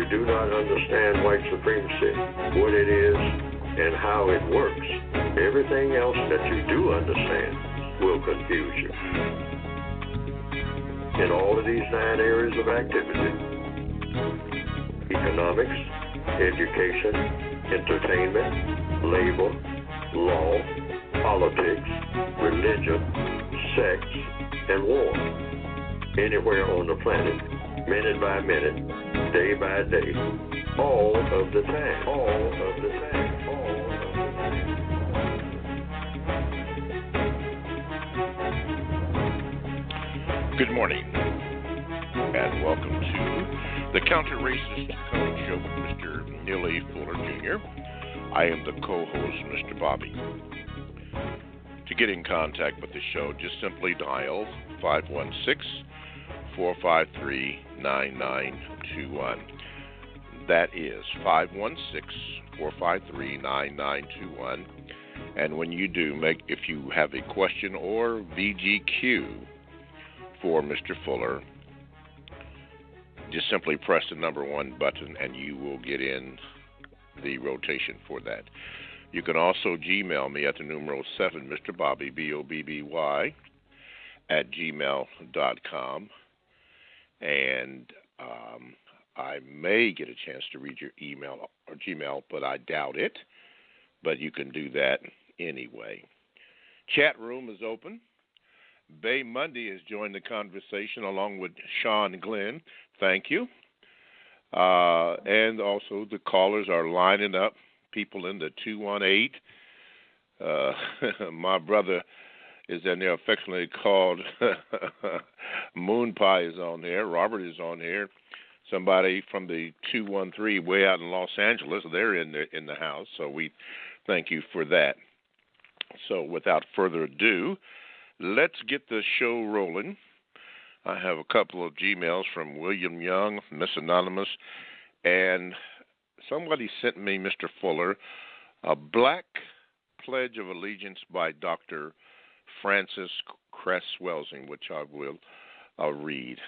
you do not understand white supremacy, what it is, and how it works, everything else that you do understand will confuse you. In all of these 9 areas of activity, economics, education, entertainment, labor, law, politics, religion, sex, and war. Anywhere on the planet, minute by minute, day by day, all of the time, all of the time, all of the time. Good morning, and welcome to the Counter-Racist Code Show with Mr. Neely Fuller Jr. I am the co-host, Mr. Bobby. To get in contact with the show, just simply dial 516-453-9921. That is 516-453-9921. And when you do, if you have a question or VGQ for Mr. Fuller, just simply press the number 1 button and you will get in the rotation for that. You can also Gmail me at the numero 7, Mr. Bobby, BOBBY, at gmail.com. And I may get a chance to read your email or Gmail, but I doubt it. But you can do that anyway. Chat room is open. Bay Monday has joined the conversation along with Sean Glenn. Thank you. And also the callers are lining up. People in the 218. My brother is in there affectionately called Moon Pie is on there. Robert is on here. Somebody from the 213 way out in Los Angeles, they're in the house. So we thank you for that. So without further ado, let's get the show rolling. I have a couple of Gmails from William Young, Miss Anonymous, and somebody sent me, Mr. Fuller, a Black Pledge of Allegiance by Dr. Francis Cress Welsing, which I'll read.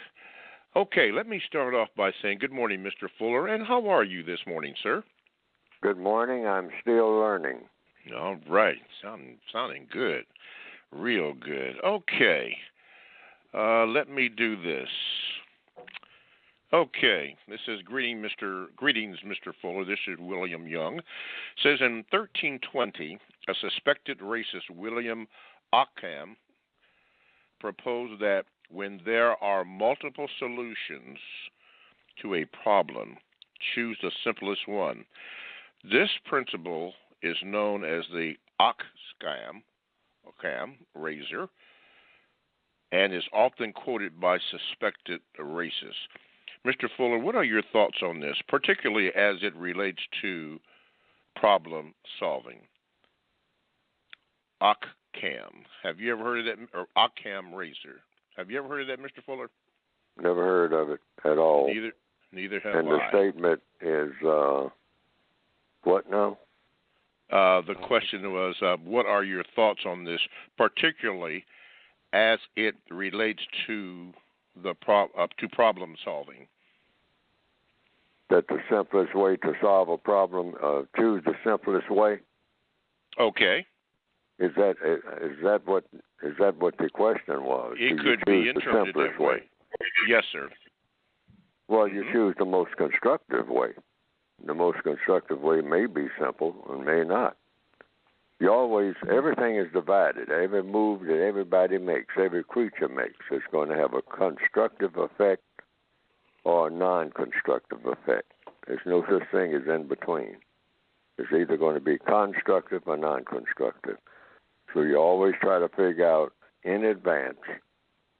Okay, let me start off by saying good morning, Mr. Fuller, and how are you this morning, sir? Good morning. I'm still learning. All right. Sounding good. Real good. Okay. Let me do this. Okay. This is greetings, Mr. Fuller. This is William Young. It says in 1320, a suspected racist, William Ockham, proposed that when there are multiple solutions to a problem, choose the simplest one. This principle is known as the Ockham razor and is often quoted by suspected racists. Mr. Fuller, what are your thoughts on this, particularly as it relates to problem solving? Ockham. Have you ever heard of that? Or Ockham razor. Have you ever heard of that, Mr. Fuller? Never heard of it at all. Neither have and I. And the statement is, what now? The question was, what are your thoughts on this, particularly as it relates to the problem solving? That the simplest way to solve a problem, choose the simplest way. Okay. Is that what the question was? It could be interpreted that way. Yes, sir. Well, you choose the most constructive way. The most constructive way may be simple and may not. Everything is divided. Every move that everybody makes, every creature makes, is going to have a constructive effect or a non-constructive effect. There's no such thing as in between. It's either going to be constructive or non-constructive. So you always try to figure out in advance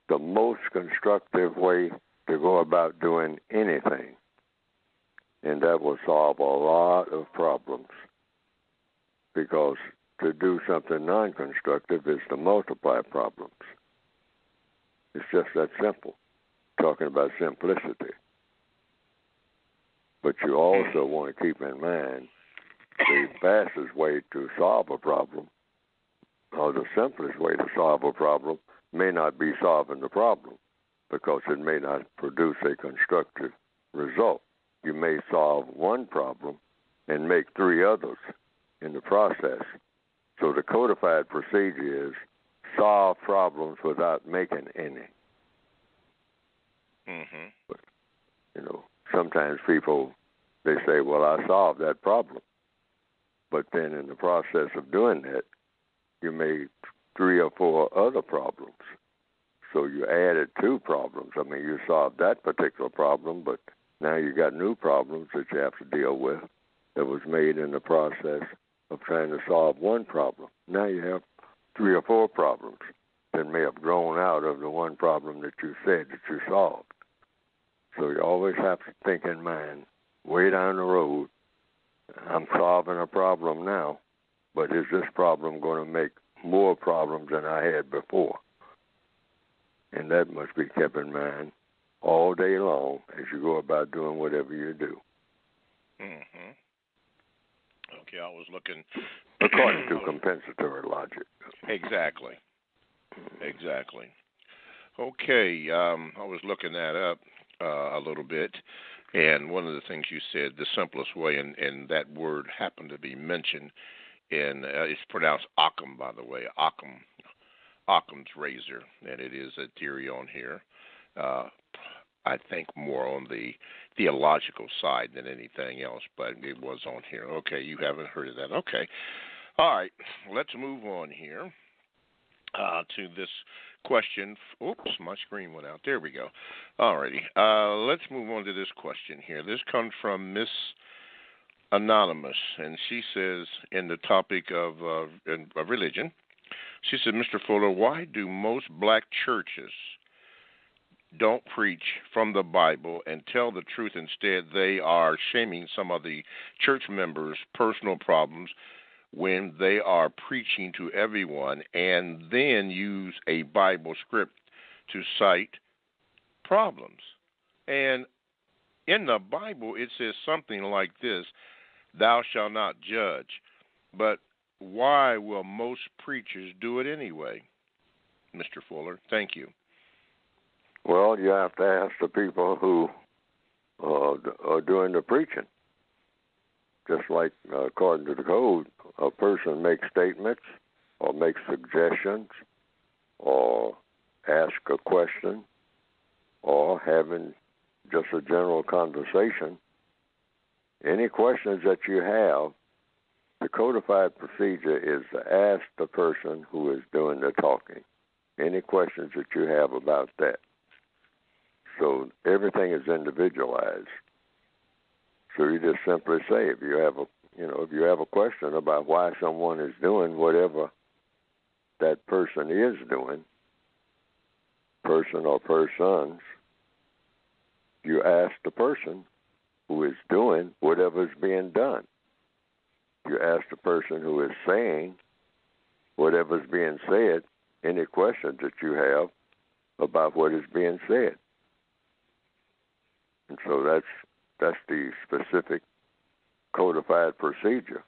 the most constructive way to go about doing anything. And that will solve a lot of problems. Because to do something non-constructive is to multiply problems. It's just that simple. Talking about simplicity. But you also want to keep in mind the fastest way to solve a problem or the simplest way to solve a problem may not be solving the problem because it may not produce a constructive result. you may solve one problem and make 3 others in the process. So the codified procedure is solve problems without making any. Mm-hmm. But, sometimes people, they say, well, I solved that problem. But then in the process of doing that, you made 3 or 4 other problems. So you added 2 problems. I mean, you solved that particular problem, but now you got new problems that you have to deal with that was made in the process of trying to solve one problem. Now you have 3 or 4 problems that may have grown out of the one problem that you said that you solved. So you always have to think in mind, way down the road, I'm solving a problem now, but is this problem going to make more problems than I had before? And that must be kept in mind all day long as you go about doing whatever you do. Mm-hmm. Okay, I was looking... According to compensatory logic. Exactly. Okay, I was looking that up a little bit, and one of the things you said, the simplest way, and that word happened to be mentioned in, it's pronounced Occam, by the way, Occam's razor, and it is a theory on here. I think more on the theological side than anything else, but it was on here. Okay, you haven't heard of that. Okay. All right, let's move on here to this question. Oops, my screen went out. There we go. All righty. Let's move on to this question here. This comes from Miss Anonymous, and she says in the topic of religion, she said, Mr. Fuller, why do most black churches don't preach from the Bible and tell the truth? Instead, they are shaming some of the church members' personal problems when they are preaching to everyone, and then use a Bible script to cite problems. And in the Bible, it says something like this, thou shalt not judge. But why will most preachers do it anyway? Mr. Fuller, thank you. Well, you have to ask the people who are doing the preaching. Just like according to the code, a person makes statements or makes suggestions or ask a question or having just a general conversation. Any questions that you have, the codified procedure is to ask the person who is doing the talking. Any questions that you have about that. So everything is individualized. So you just simply say, if you have a question about why someone is doing whatever that person is doing, person or persons, you ask the person who is doing whatever is being done. You ask the person who is saying whatever is being said, any questions that you have about what is being said. And so that's the specific codified procedure.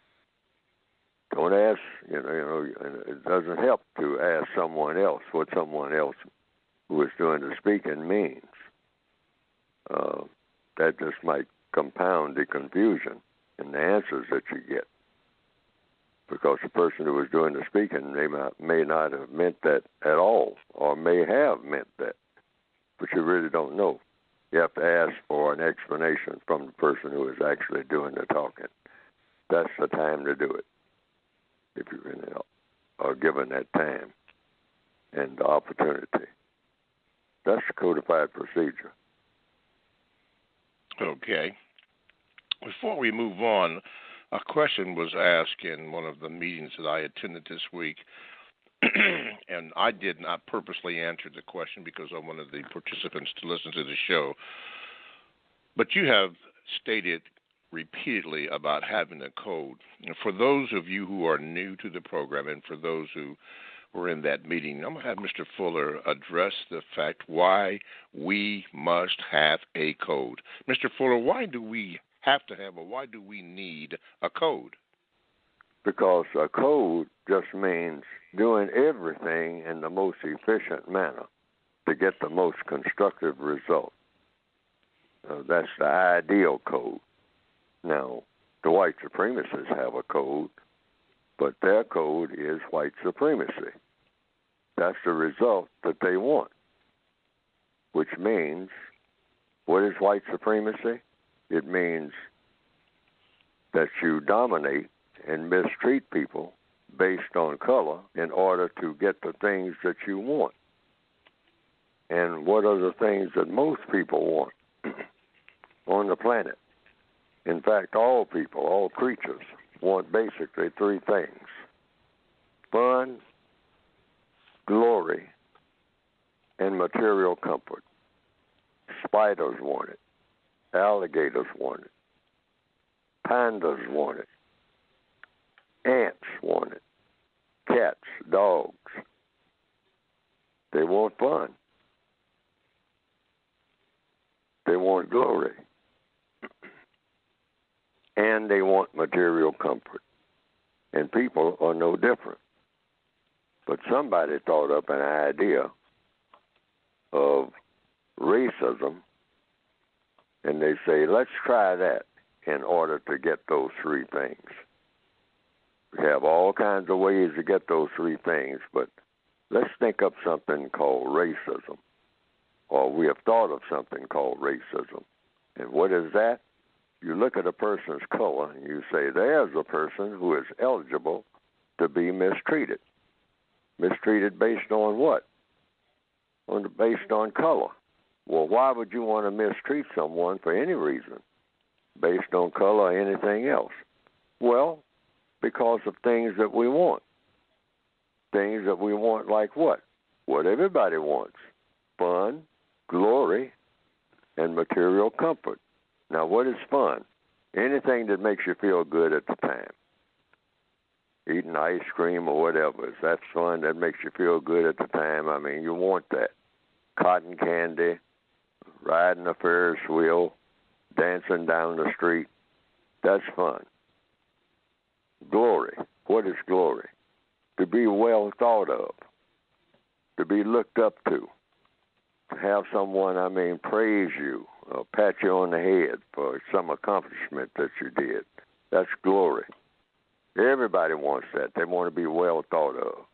Don't ask, it doesn't help to ask someone else what someone else who is doing the speaking means. That just might compound the confusion in the answers that you get. Because the person who was doing the speaking may not have meant that at all, or may have meant that, but you really don't know. You have to ask for an explanation from the person who is actually doing the talking. That's the time to do it, if you are given that time and the opportunity. That's the codified procedure. Okay. Before we move on, a question was asked in one of the meetings that I attended this week, and I did not purposely answer the question because I wanted the participants to listen to the show. But you have stated repeatedly about having a code. And for those of you who are new to the program and for those who were in that meeting, I'm going to have Mr. Fuller address the fact why we must have a code. Mr. Fuller, why do we have to have, or why do we need a code? Because a code just means doing everything in the most efficient manner to get the most constructive result. That's the ideal code. Now, the white supremacists have a code, but their code is white supremacy. That's the result that they want, which means, what is white supremacy? It means that you dominate and mistreat people based on color in order to get the things that you want. And what are the things that most people want on the planet? In fact, all people, all creatures, want basically three things: fun, glory, and material comfort. Spiders want it. Alligators want it. Pandas want it. Ants want it. Cats, dogs. They want fun. They want glory. And they want material comfort. And people are no different. But somebody thought up an idea of racism, and they say, let's try that in order to get those three things. We have all kinds of ways to get those three things, but let's think up something called racism. Or we have thought of something called racism. And what is that? You look at a person's color and you say, there's a person who is eligible to be mistreated. Mistreated based on what? Based on color. Well, why would you want to mistreat someone for any reason, based on color or anything else? Well, because of things that we want. Things that we want like what? What everybody wants. Fun, glory, and material comfort. Now, what is fun? Anything that makes you feel good at the time. Eating ice cream or whatever. If that's fun, that makes you feel good at the time, I mean, you want that. Cotton candy, riding a Ferris wheel, dancing down the street. That's fun. Glory. What is glory? To be well thought of. To be looked up to. To have someone, praise you or pat you on the head for some accomplishment that you did. That's glory. Everybody wants that. They want to be well thought of.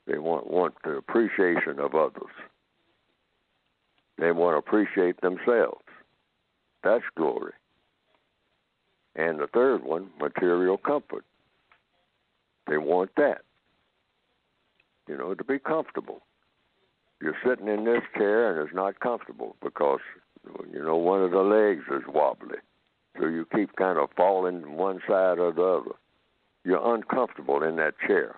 They want the appreciation of others. They want to appreciate themselves. That's glory. And the third one, material comfort. They want that. To be comfortable. You're sitting in this chair and it's not comfortable because, one of the legs is wobbly. So you keep kind of falling one side or the other. You're uncomfortable in that chair.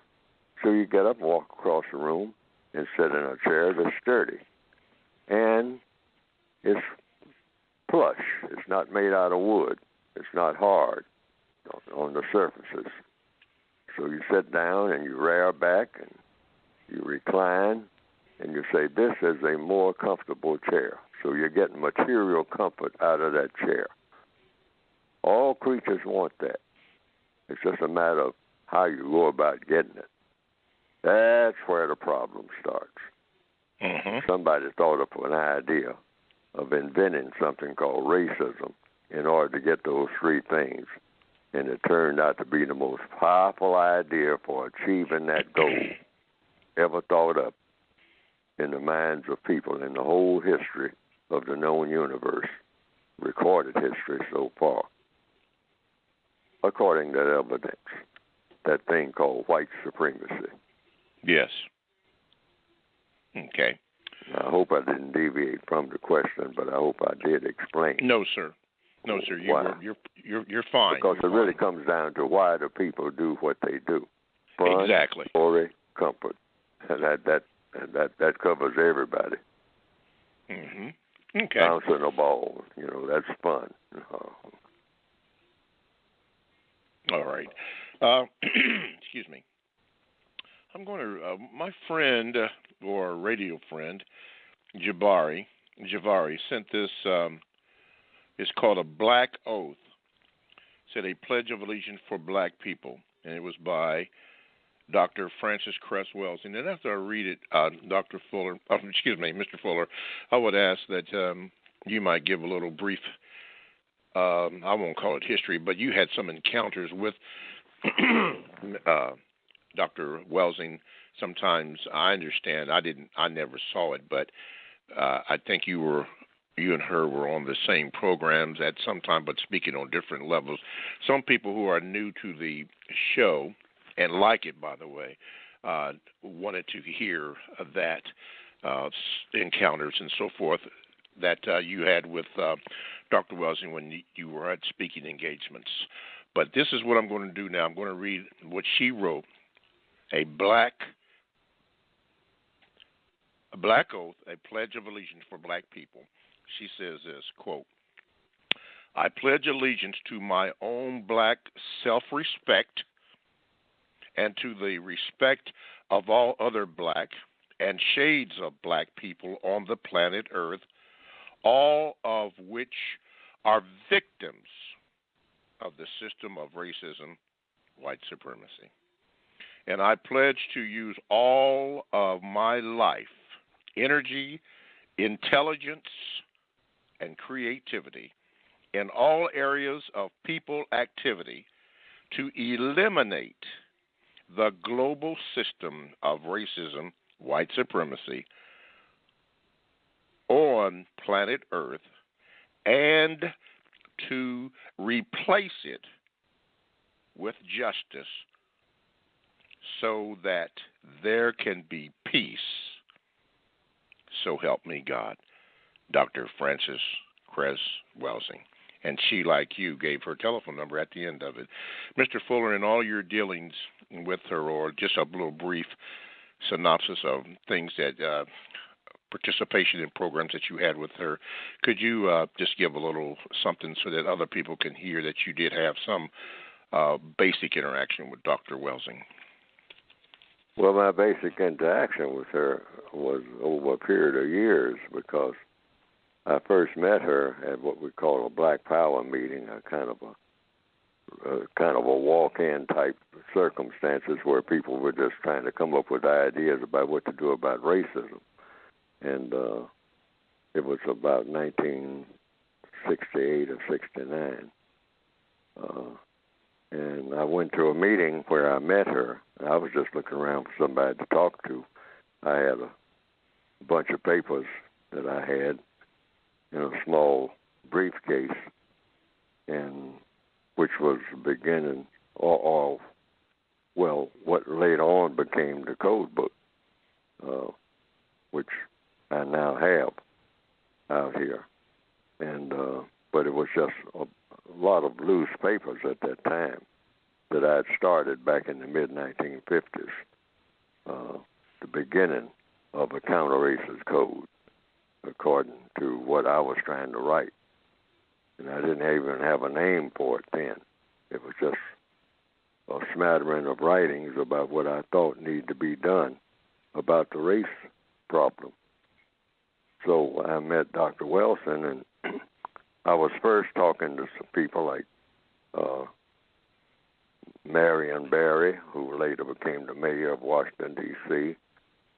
So you get up and walk across the room and sit in a chair that's sturdy. And it's plush. It's not made out of wood. It's not hard on the surfaces. So you sit down and you rear back and you recline and you say, this is a more comfortable chair. So you're getting material comfort out of that chair. All creatures want that. It's just a matter of how you go about getting it. That's where the problem starts. Mm-hmm. Somebody thought up an idea of inventing something called racism in order to get those three things. And it turned out to be the most powerful idea for achieving that goal ever thought up in the minds of people in the whole history of the known universe, recorded history so far, according to evidence, that thing called white supremacy. Yes. Okay. I hope I didn't deviate from the question, but I hope I did explain. No, sir. No, sir. You're fine. Because it really comes down to why do people do what they do. Fun, exactly. Glory, comfort, and that covers everybody. Mm-hmm. Okay. Bouncing a ball, that's fun. All right. Excuse me. I'm going to my friend or radio friend Javari sent this. It's called a Black Oath. Said a Pledge of Allegiance for Black People, and it was by Dr. Francis Cress Wells. And then after I read it, Mr. Fuller, I would ask that you might give a little brief, I won't call it history, but you had some encounters with Dr. Welsing. Sometimes I understand. I never saw it, but I think you and her were on the same programs at some time, but speaking on different levels. Some people who are new to the show and like it, by the way, wanted to hear that encounters and so forth that you had with Dr. Welsing when you were at speaking engagements. But this is what I'm going to do now. I'm going to read what she wrote, a black oath, a pledge of allegiance for black people. She says this, quote, I pledge allegiance to my own black self-respect and to the respect of all other black and shades of black people on the planet Earth, all of which are victims of the system of racism, white supremacy. And I pledge to use all of my life, energy, intelligence, and creativity in all areas of people activity to eliminate the global system of racism, white supremacy, on planet Earth and to replace it with justice so that there can be peace. So help me God. Dr. Frances Cress Welsing. And she, like you, gave her telephone number at the end of it. Mr. Fuller, in all your dealings with her, or just a little brief synopsis of things that participation in programs that you had with her, could you just give a little something so that other people can hear that you did have some basic interaction with Dr. Welsing? Well, my basic interaction with her was over a period of years, because I first met her at what we call a Black Power meeting, a kind of a walk-in type circumstances where people were just trying to come up with ideas about what to do about racism. And it was about 1968 or 69. And I went to a meeting where I met her. I was just looking around for somebody to talk to. I had a bunch of papers that I had in a small briefcase, and which was the beginning, or what later on became the code book, which I now have out here. And but it was just a lot of loose papers at that time that I had started back in the mid-1950s, the beginning of a counter-racist code, according to what I was trying to write. And I didn't even have a name for it then. It was just a smattering of writings about what I thought needed to be done about the race problem. So I met Dr. Welsing, and I was first talking to some people like Marion Barry, who later became the mayor of Washington, D.C.,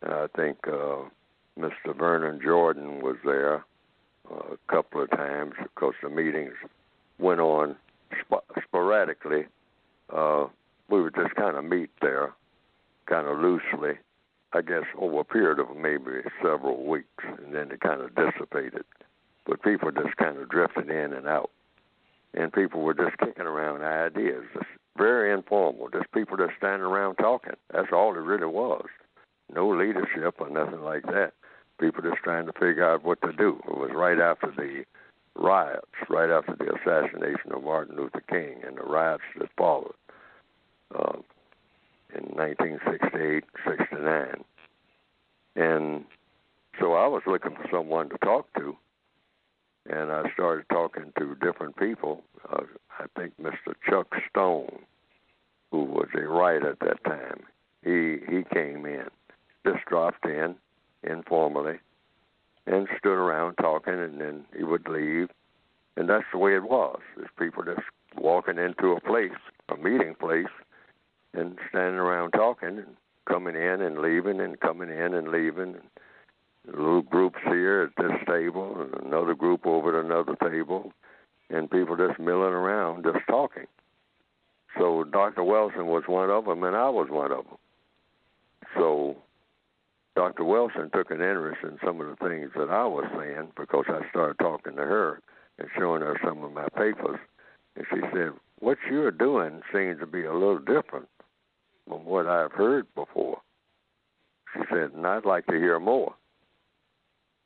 and I think Mr. Vernon Jordan was there a couple of times, because the meetings went on sporadically. We would just kind of meet there, kind of loosely, I guess over a period of maybe several weeks, and then it kind of dissipated. But people just kind of drifted in and out, and people were just kicking around ideas, just very informal, just people just standing around talking. That's all it really was. No leadership or nothing like that. People just trying to figure out what to do. It was right after the riots, right after the assassination of Martin Luther King and the riots that followed in 1968, 69. And so I was looking for someone to talk to, and I started talking to different people. I think Mr. Chuck Stone, who was a writer at that time, he came in, just dropped in informally, and stood around talking, and then he would leave. And that's the way it was. There's people just walking into a place, a meeting place, and standing around talking, and coming in and leaving, and coming in and leaving. little groups here at this table and another group over at another table, and people just milling around, just talking. So Dr. Wilson was one of them, and I was one of them. So Dr. Wilson took an interest in some of the things that I was saying because I started talking to her and showing her some of my papers. And she said, what you're doing seems to be a little different from what I've heard before. She said, and I'd like to hear more.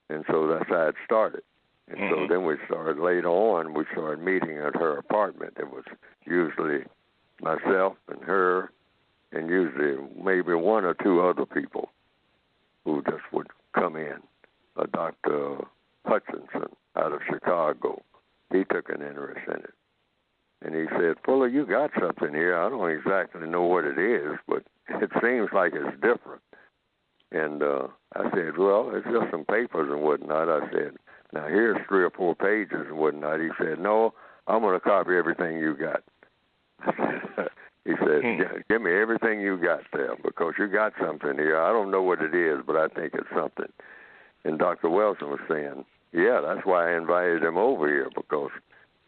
And so that's how it started. And so then we started, later on, we started meeting at her apartment. It was usually myself and her, and usually maybe one or two other people who just would come in. Dr. Hutchinson out of Chicago, he took an interest in it. And he said, Fuller, you got something here. I don't exactly know what it is, but it seems like it's different. And I said, well, it's just some papers and whatnot. I said, now here's 3 or 4 pages and whatnot. He said, no, I'm going to copy everything you got. He said, give me everything you got there because you got something here. I don't know what it is, but I think it's something. And Dr. Wilson was saying, yeah, that's why I invited him over here because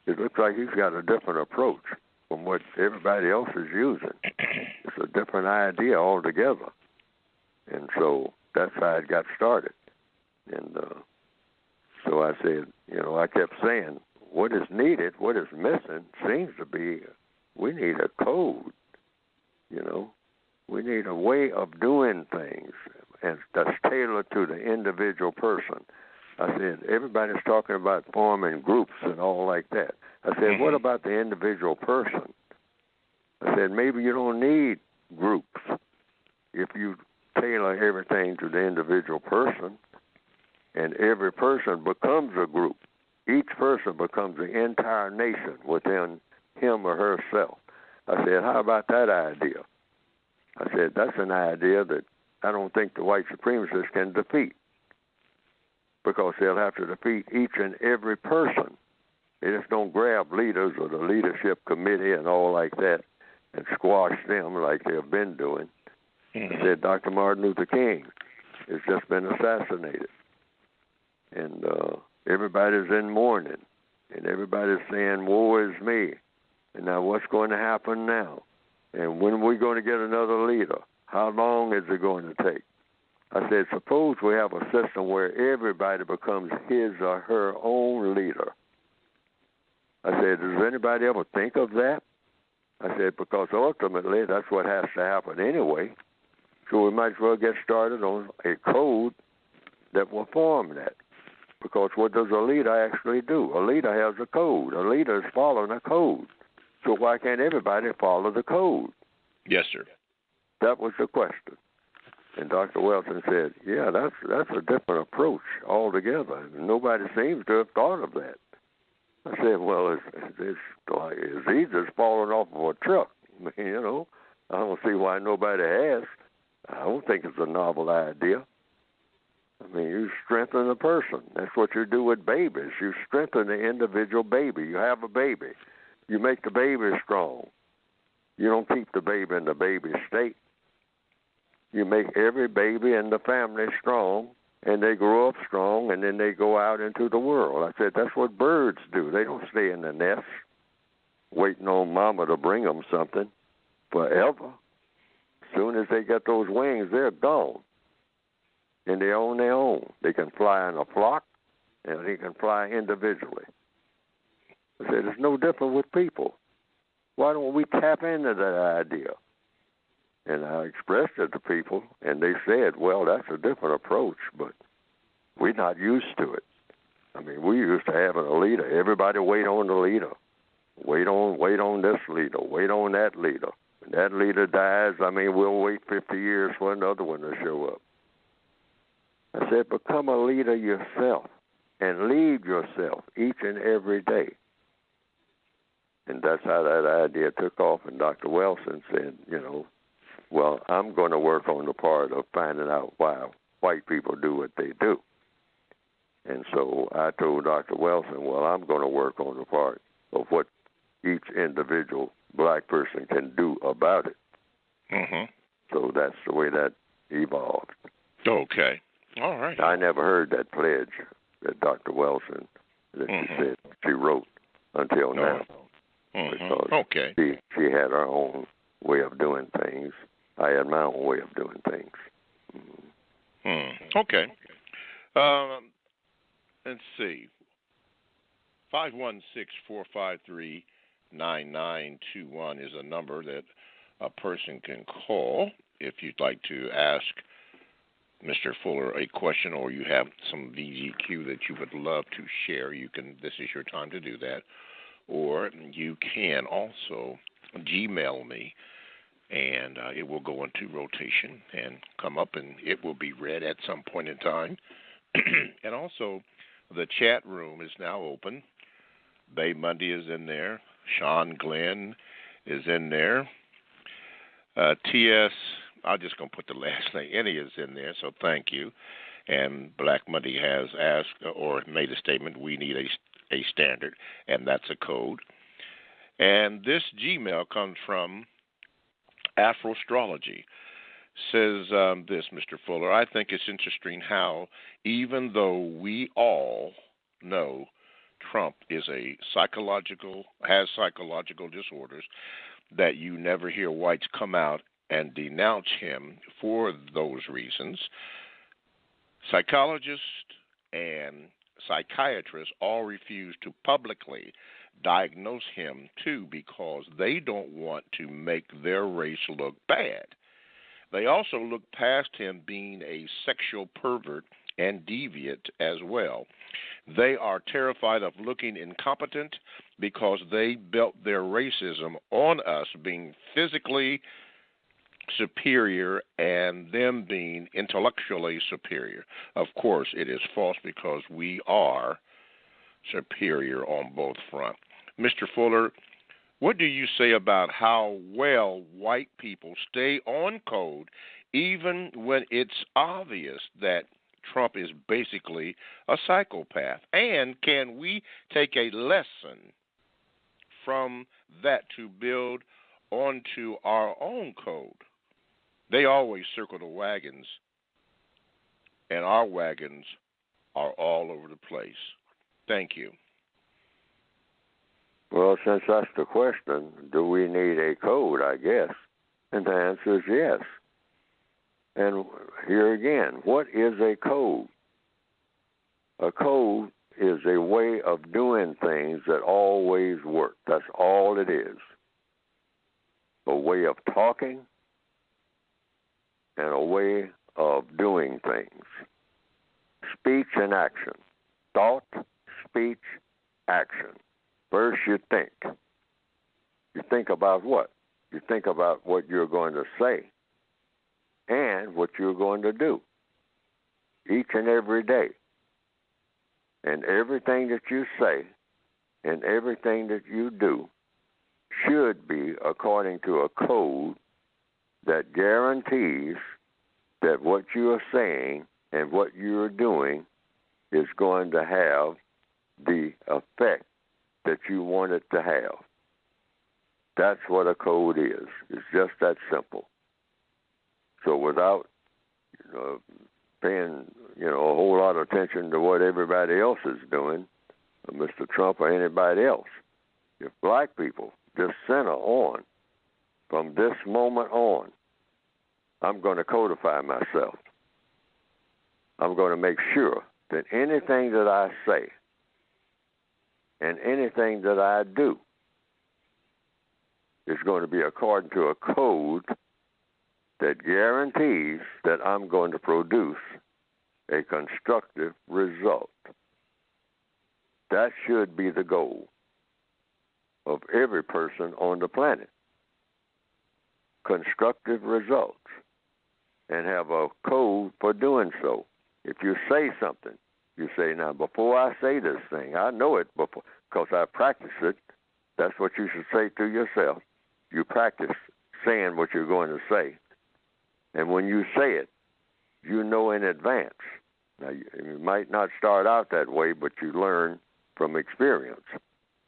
it looks like he's got a different approach from what everybody else is using. It's a different idea altogether. And so that's how it got started. And so I said, I kept saying, what is needed, what is missing seems to be we need a code, We need a way of doing things and that's tailored to the individual person. I said, everybody's talking about forming groups and all like that. I said, what about the individual person? I said, maybe you don't need groups if you tailor everything to the individual person, and every person becomes a group. Each person becomes the entire nation within him or herself. I said, how about that idea? I said, that's an idea that I don't think the white supremacists can defeat because they'll have to defeat each and every person. They just don't grab leaders or the leadership committee and all like that and squash them like they've been doing. I said, Dr. Martin Luther King has just been assassinated. And everybody's in mourning. And everybody's saying, woe is me. And now what's going to happen now? And when are we going to get another leader? How long is it going to take? I said, suppose we have a system where everybody becomes his or her own leader. I said, does anybody ever think of that? I said, because ultimately that's what has to happen anyway. So we might as well get started on a code that will form that. Because what does a leader actually do? A leader has a code. A leader is following a code. So why can't everybody follow the code? Yes, sir. That was the question. And Dr. Wilson said, yeah, that's a different approach altogether. Nobody seems to have thought of that. I said, well, it's like as easy as falling off of a truck. I don't see why nobody has. I don't think it's a novel idea. I mean, you strengthen the person. That's what you do with babies. You strengthen the individual baby. You have a baby. You make the baby strong. You don't keep the baby in the baby state. You make every baby in the family strong, and they grow up strong, and then they go out into the world. I said, that's what birds do. They don't stay in the nest waiting on mama to bring them something forever. As soon as they get those wings, they're gone. And they're on their own. They can fly in a flock, and they can fly individually. I said, it's no different with people. Why don't we tap into that idea? And I expressed it to people, and they said, well, that's a different approach, but we're not used to it. I mean, we used to having a leader. Everybody wait on the leader. Wait on this leader. Wait on that leader. When that leader dies, we'll wait 50 years for another one to show up. I said, become a leader yourself and lead yourself each and every day. And that's how that idea took off. And Dr. Wilson said, well, I'm going to work on the part of finding out why white people do what they do. And so I told Dr. Wilson, well, I'm going to work on the part of what each individual black person can do about it. So that's the way that evolved. Okay. All right. I never heard that pledge that Dr. Wilson that she said she wrote until now. Because okay. She had her own way of doing things. I had my own way of doing things. Okay. Let's see. 516-453-9921 is a number that a person can call if you'd like to ask Mr. Fuller a question, or you have some VGQ that you would love to share. This is your time to do that. Or you can also Gmail me, and it will go into rotation and come up, and it will be read at some point in time. And also, the chat room is now open. Bay Monday is in there. Sean Glenn is in there. T.S., I'm just going to put the last name. Any is in there, so thank you. And Black Monday has asked or made a statement, we need a standard, and that's a code. And this Gmail comes from Afroastrology. Says this, Mr. Fuller, I think it's interesting how even though we all know Trump has psychological disorders, that you never hear whites come out and denounce him for those reasons. Psychologists and psychiatrists all refuse to publicly diagnose him too because they don't want to make their race look bad. They also look past him being a sexual pervert and deviant as well. They are terrified of looking incompetent because they built their racism on us being physically superior and them being intellectually superior. Of course, it is false because we are superior on both fronts. Mr. Fuller, what do you say about how well white people stay on code even when it's obvious that Trump is basically a psychopath? And can we take a lesson from that to build onto our own code? They always circle the wagons, and our wagons are all over the place. Thank you. Well, since that's the question, do we need a code, I guess? And the answer is yes. And here again, what is a code? A code is a way of doing things that always work. That's all it is. A way of talking and a way of doing things. Speech and action. Thought, speech, action. First you think. You think about what? You think about what you're going to say and what you're going to do each and every day. And everything that you say and everything that you do should be according to a code that guarantees that what you are saying and what you are doing is going to have the effect that you want it to have. That's what a code is. It's just that simple. So without paying a whole lot of attention to what everybody else is doing, Mr. Trump or anybody else, if black people just center on, from this moment on, I'm going to codify myself. I'm going to make sure that anything that I say and anything that I do is going to be according to a code that guarantees that I'm going to produce a constructive result. That should be the goal of every person on the planet. Constructive results. And have a code for doing so. If you say something, you say, now, before I say this thing, I know it before because I practice it. That's what you should say to yourself. You practice saying what you're going to say. And when you say it, you know in advance. Now, you might not start out that way, but you learn from experience,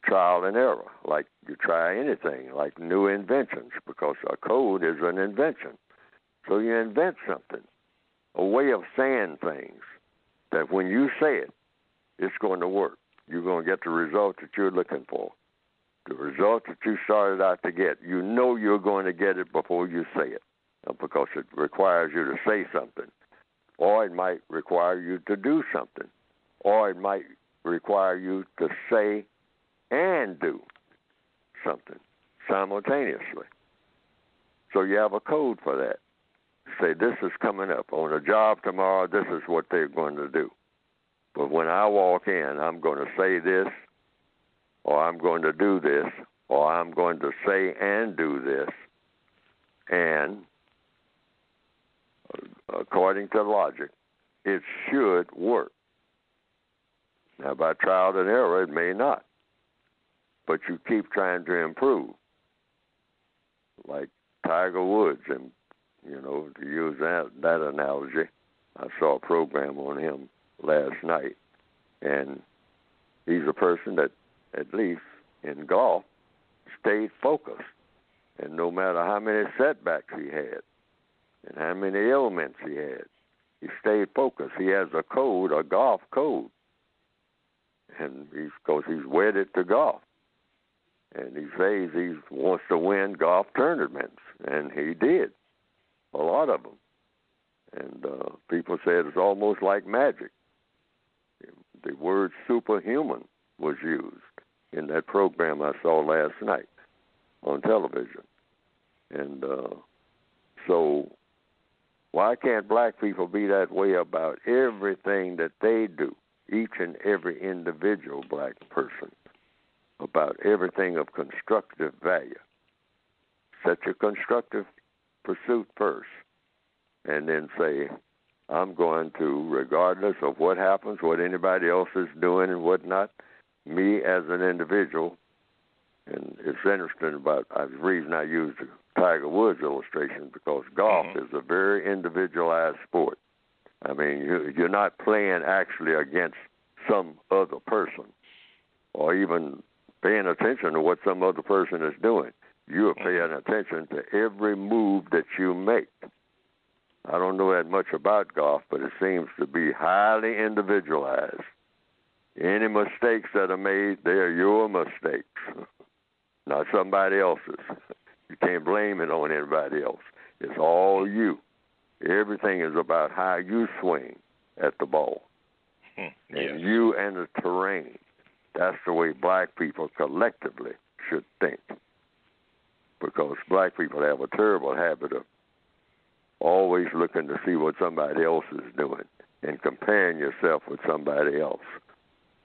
trial and error, like you try anything, like new inventions, because a code is an invention. So you invent something, a way of saying things that when you say it, it's going to work. You're going to get the result that you're looking for. The result that you started out to get, you know you're going to get it before you say it, because it requires you to say something, or it might require you to do something, or it might require you to say and do something simultaneously. So you have a code for that. Say, this is coming up. On a job tomorrow, this is what they're going to do. But when I walk in, I'm going to say this, or I'm going to do this, or I'm going to say and do this, and according to logic, it should work. Now, by trial and error, it may not, but you keep trying to improve. Like Tiger Woods, and to use that analogy, I saw a program on him last night, and he's a person that, at least in golf, stayed focused. And no matter how many setbacks he had and how many ailments he had, he stayed focused. He has a code, a golf code, and because he's wedded to golf. And he says he wants to win golf tournaments, and he did, a lot of them. And people said it's almost like magic. The word superhuman was used in that program I saw last night on television. And so why can't black people be that way about everything that they do, each and every individual black person, about everything of constructive value? Set your constructive pursuit first, and then say, I'm going to, regardless of what happens, what anybody else is doing and whatnot, me as an individual. And it's interesting about the reason I used the Tiger Woods illustration, because golf is a very individualized sport. I mean, you're not playing actually against some other person or even paying attention to what some other person is doing. You are paying attention to every move that you make. I don't know that much about golf, but it seems to be highly individualized. Any mistakes that are made, they are your mistakes, not somebody else's. You can't blame it on anybody else. It's all you. Everything is about how you swing at the ball. And you and the terrain. That's the way black people collectively should think. Because black people have a terrible habit of always looking to see what somebody else is doing and comparing yourself with somebody else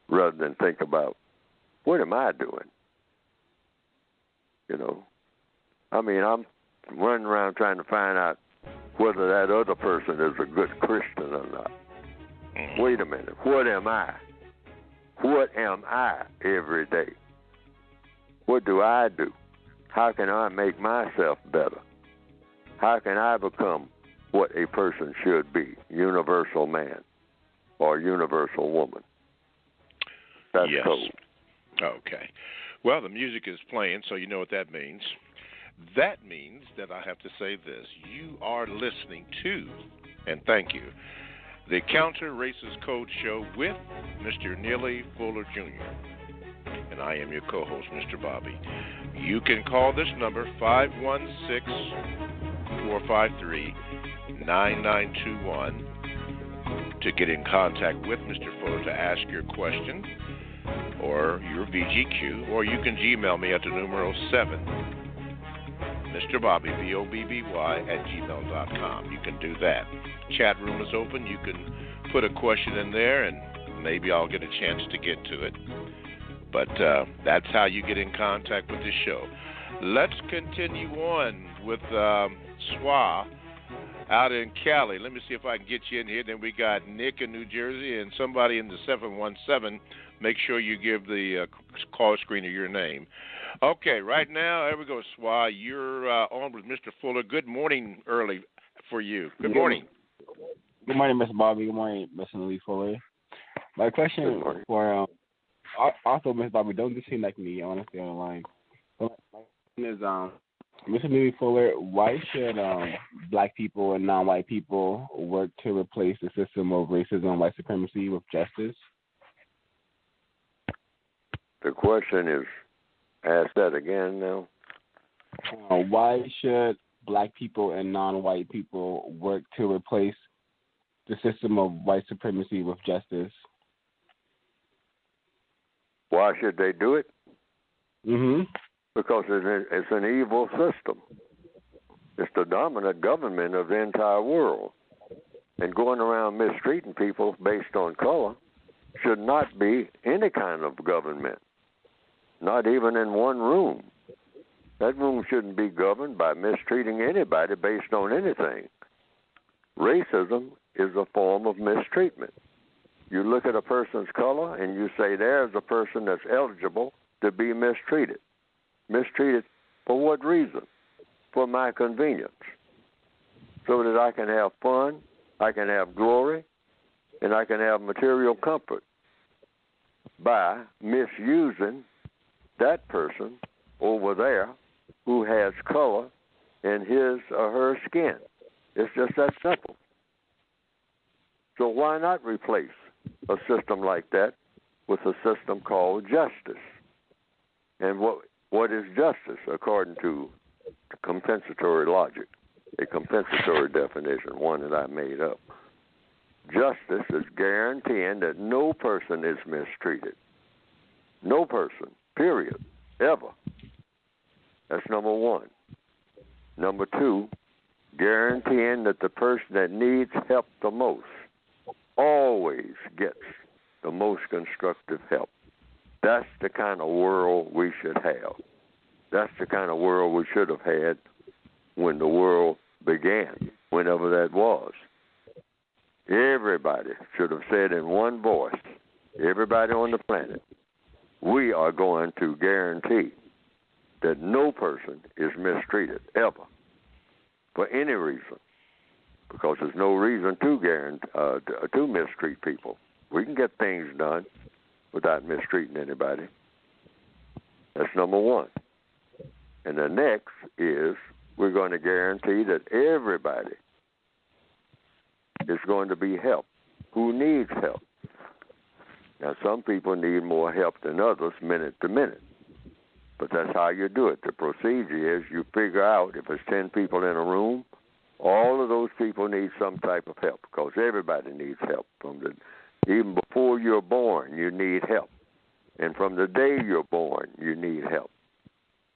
rather than think about, what am I doing? I mean, I'm running around trying to find out whether that other person is a good Christian or not. Wait a minute. What am I? What am I every day? What do I do? How can I make myself better? How can I become what a person should be, universal man or universal woman? That's code. Okay. Well, the music is playing, so you know what that means. That means that I have to say this. You are listening to, and thank you, the Counter Racist Code Show with Mr. Neely Fuller Jr., and I am your co-host, Mr. Bobby. You can call this number, 516-453-9921, to get in contact with Mr. Fuller to ask your question or your VGQ, or you can Gmail me at the numero 7, Mr. Bobby, BOBBY, @gmail.com. You can do that. Chat room is open. You can put a question in there, and maybe I'll get a chance to get to it. But that's how you get in contact with this show. Let's continue on with Swa out in Cali. Let me see if I can get you in here. Then we got Nick in New Jersey and somebody in the 717. Make sure you give the call screener your name. Okay, right now, there we go, Swa. You're on with Mr. Fuller. Good morning early for you. Good morning. Good morning, Mr. Bobby. Good morning, Mr. Neely Fuller. My question for also, Mr. Bobby, don't disconnect me, honestly, on the line. So my question is, Mr. Neely Fuller, why should black people and non-white people work to replace the system of racism and white supremacy with justice? The question is, ask that again now. Why should black people and non-white people work to replace the system of white supremacy with justice? Why should they do it? Mm-hmm. Because it's an evil system. It's the dominant government of the entire world. And going around mistreating people based on color should not be any kind of government, not even in one room. That room shouldn't be governed by mistreating anybody based on anything. Racism is a form of mistreatment. You look at a person's color and you say, there's a person that's eligible to be mistreated. Mistreated for what reason? For my convenience. So that I can have fun, I can have glory, and I can have material comfort by misusing that person over there who has color in his or her skin. It's just that simple. So why not replace a system like that with a system called justice? And what is justice according to compensatory logic, a compensatory definition, one that I made up? Justice is guaranteeing that no person is mistreated. No person, period, ever. That's number one. Number two, guaranteeing that the person that needs help the most always gets the most constructive help. That's the kind of world we should have. That's the kind of world we should have had when the world began, whenever that was. Everybody should have said in one voice, everybody on the planet, we are going to guarantee that no person is mistreated ever for any reason, because there's no reason to mistreat people. We can get things done without mistreating anybody. That's number one. And the next is we're going to guarantee that everybody is going to be helped who needs help. Now, some people need more help than others minute to minute, but that's how you do it. The procedure is you figure out if there's 10 people in a room, all of those people need some type of help, because everybody needs help. Even before you're born, you need help. And from the day you're born, you need help.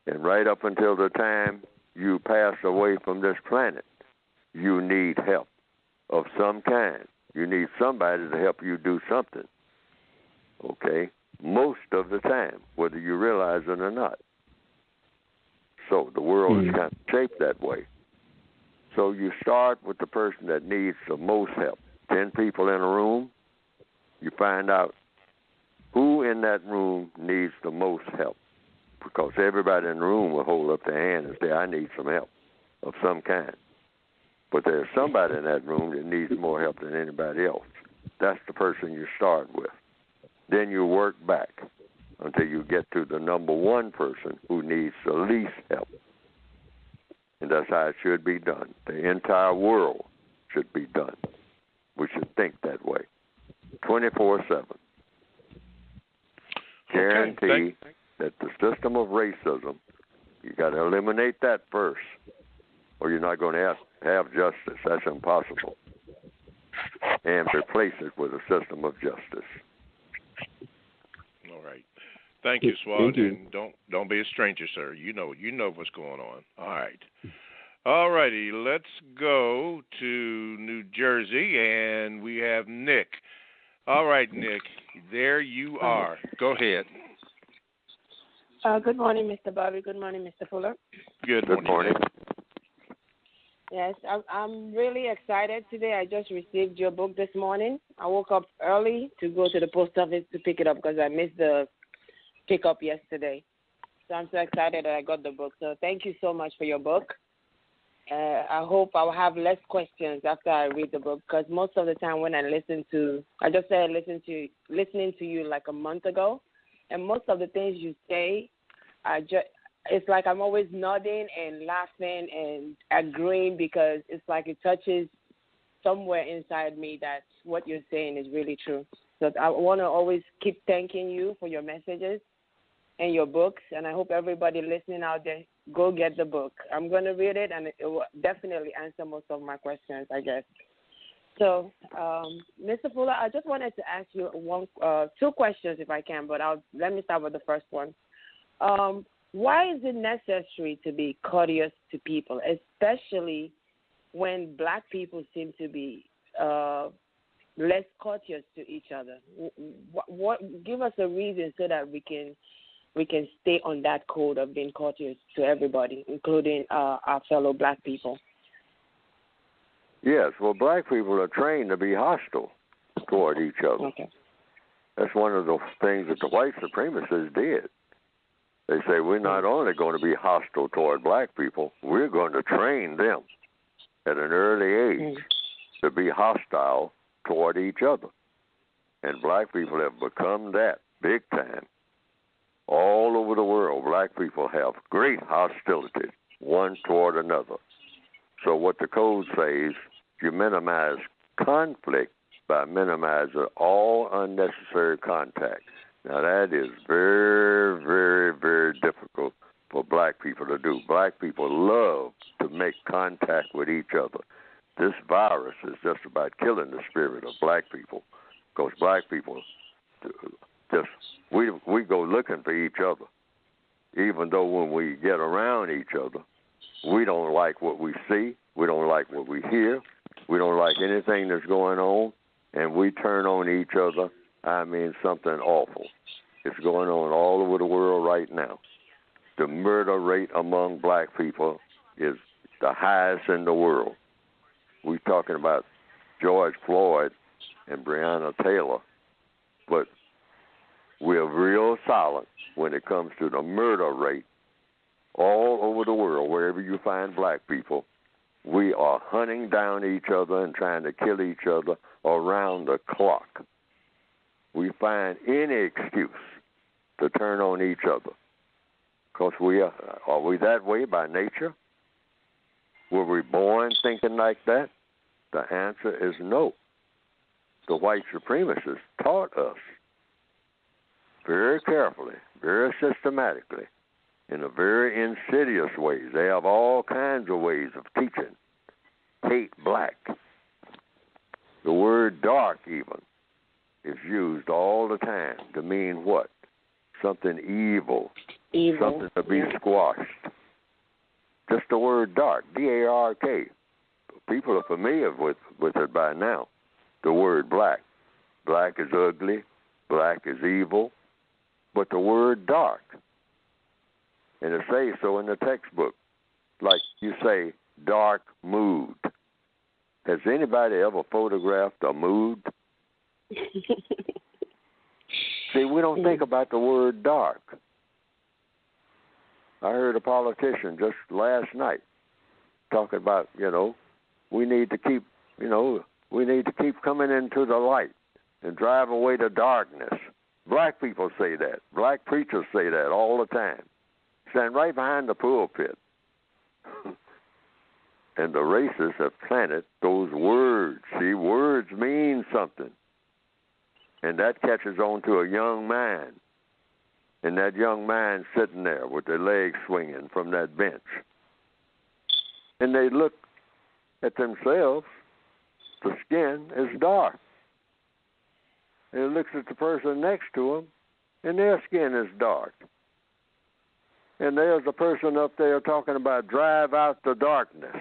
And right up until the time you pass away from this planet, you need help of some kind. You need somebody to help you do something, okay, most of the time, whether you realize it or not. So the world is kind of shaped that way. So you start with the person that needs the most help. 10 people in a room, you find out who in that room needs the most help, because everybody in the room will hold up their hand and say, I need some help of some kind. But there's somebody in that room that needs more help than anybody else. That's the person you start with. Then you work back until you get to the number one person who needs the least help. And that's how it should be done. The entire world should be done. We should think that way. 24/7. Guarantee that the system of racism, you got to eliminate that first, or you're not going to have justice. That's impossible. And replace it with a system of justice. All right. Thank you, Swad. And don't be a stranger, sir. You know what's going on. All right. All righty. Let's go to New Jersey, and we have Nick. All right, Nick. There you are. Go ahead. Good morning, Mr. Bobby. Good morning, Mr. Fuller. Good morning. Yes, I'm really excited today. I just received your book this morning. I woke up early to go to the post office to pick it up because I missed the pickup yesterday. So I'm so excited that I got the book. So thank you so much for your book. I hope I'll have less questions after I read the book, because most of the time when I listening to you like a month ago, and most of the things you say, it's like I'm always nodding and laughing and agreeing because it's like it touches somewhere inside me that what you're saying is really true. So I want to always keep thanking you for your messages and your books, and I hope everybody listening out there, go get the book. I'm going to read it, and it will definitely answer most of my questions, I guess. So, Mr. Fuller, I just wanted to ask you two questions if I can, but let me start with the first one. Why is it necessary to be courteous to people, especially when black people seem to be less courteous to each other? Give us a reason so that we can stay on that code of being courteous to everybody, including our fellow black people. Yes, well, black people are trained to be hostile toward each other. Okay. That's one of the things that the white supremacists did. They say we're not only going to be hostile toward black people, we're going to train them at an early age to be hostile toward each other. And black people have become that big time. All over the world, black people have great hostility one toward another. So what the code says, you minimize conflict by minimizing all unnecessary contact. Now, that is very, very, very difficult for black people to do. Black people love to make contact with each other. This virus is just about killing the spirit of black people because black people we go looking for each other, even though when we get around each other, we don't like what we see, we don't like what we hear, we don't like anything that's going on, and we turn on each other. I mean, something awful. It's going on all over the world right now. The murder rate among black people is the highest in the world. We're talking about George Floyd and Breonna Taylor, but we're real silent when it comes to the murder rate all over the world. Wherever you find black people, we are hunting down each other and trying to kill each other around the clock. We find any excuse to turn on each other because are we that way by nature? Were we born thinking like that? The answer is no. The white supremacists taught us very carefully, very systematically, in a very insidious ways. They have all kinds of ways of teaching. Hate black. The word dark even is used all the time to mean what? Something evil. Something to be squashed. Just the word dark, D-A-R-K. People are familiar with it by now. The word black. Black is ugly. Black is evil. But the word dark, and it says so in the textbook, like you say, dark mood. Has anybody ever photographed a mood? See, we don't think about the word dark. I heard a politician just last night talking about, we need to keep coming into the light and drive away the darkness. Black people say that. Black preachers say that all the time. Stand right behind the pulpit. And the racists have planted those words. See, words mean something. And that catches on to a young man. And that young man sitting there with their legs swinging from that bench. And they look at themselves. The skin is dark. And it looks at the person next to him, and their skin is dark. And there's a person up there talking about drive out the darkness,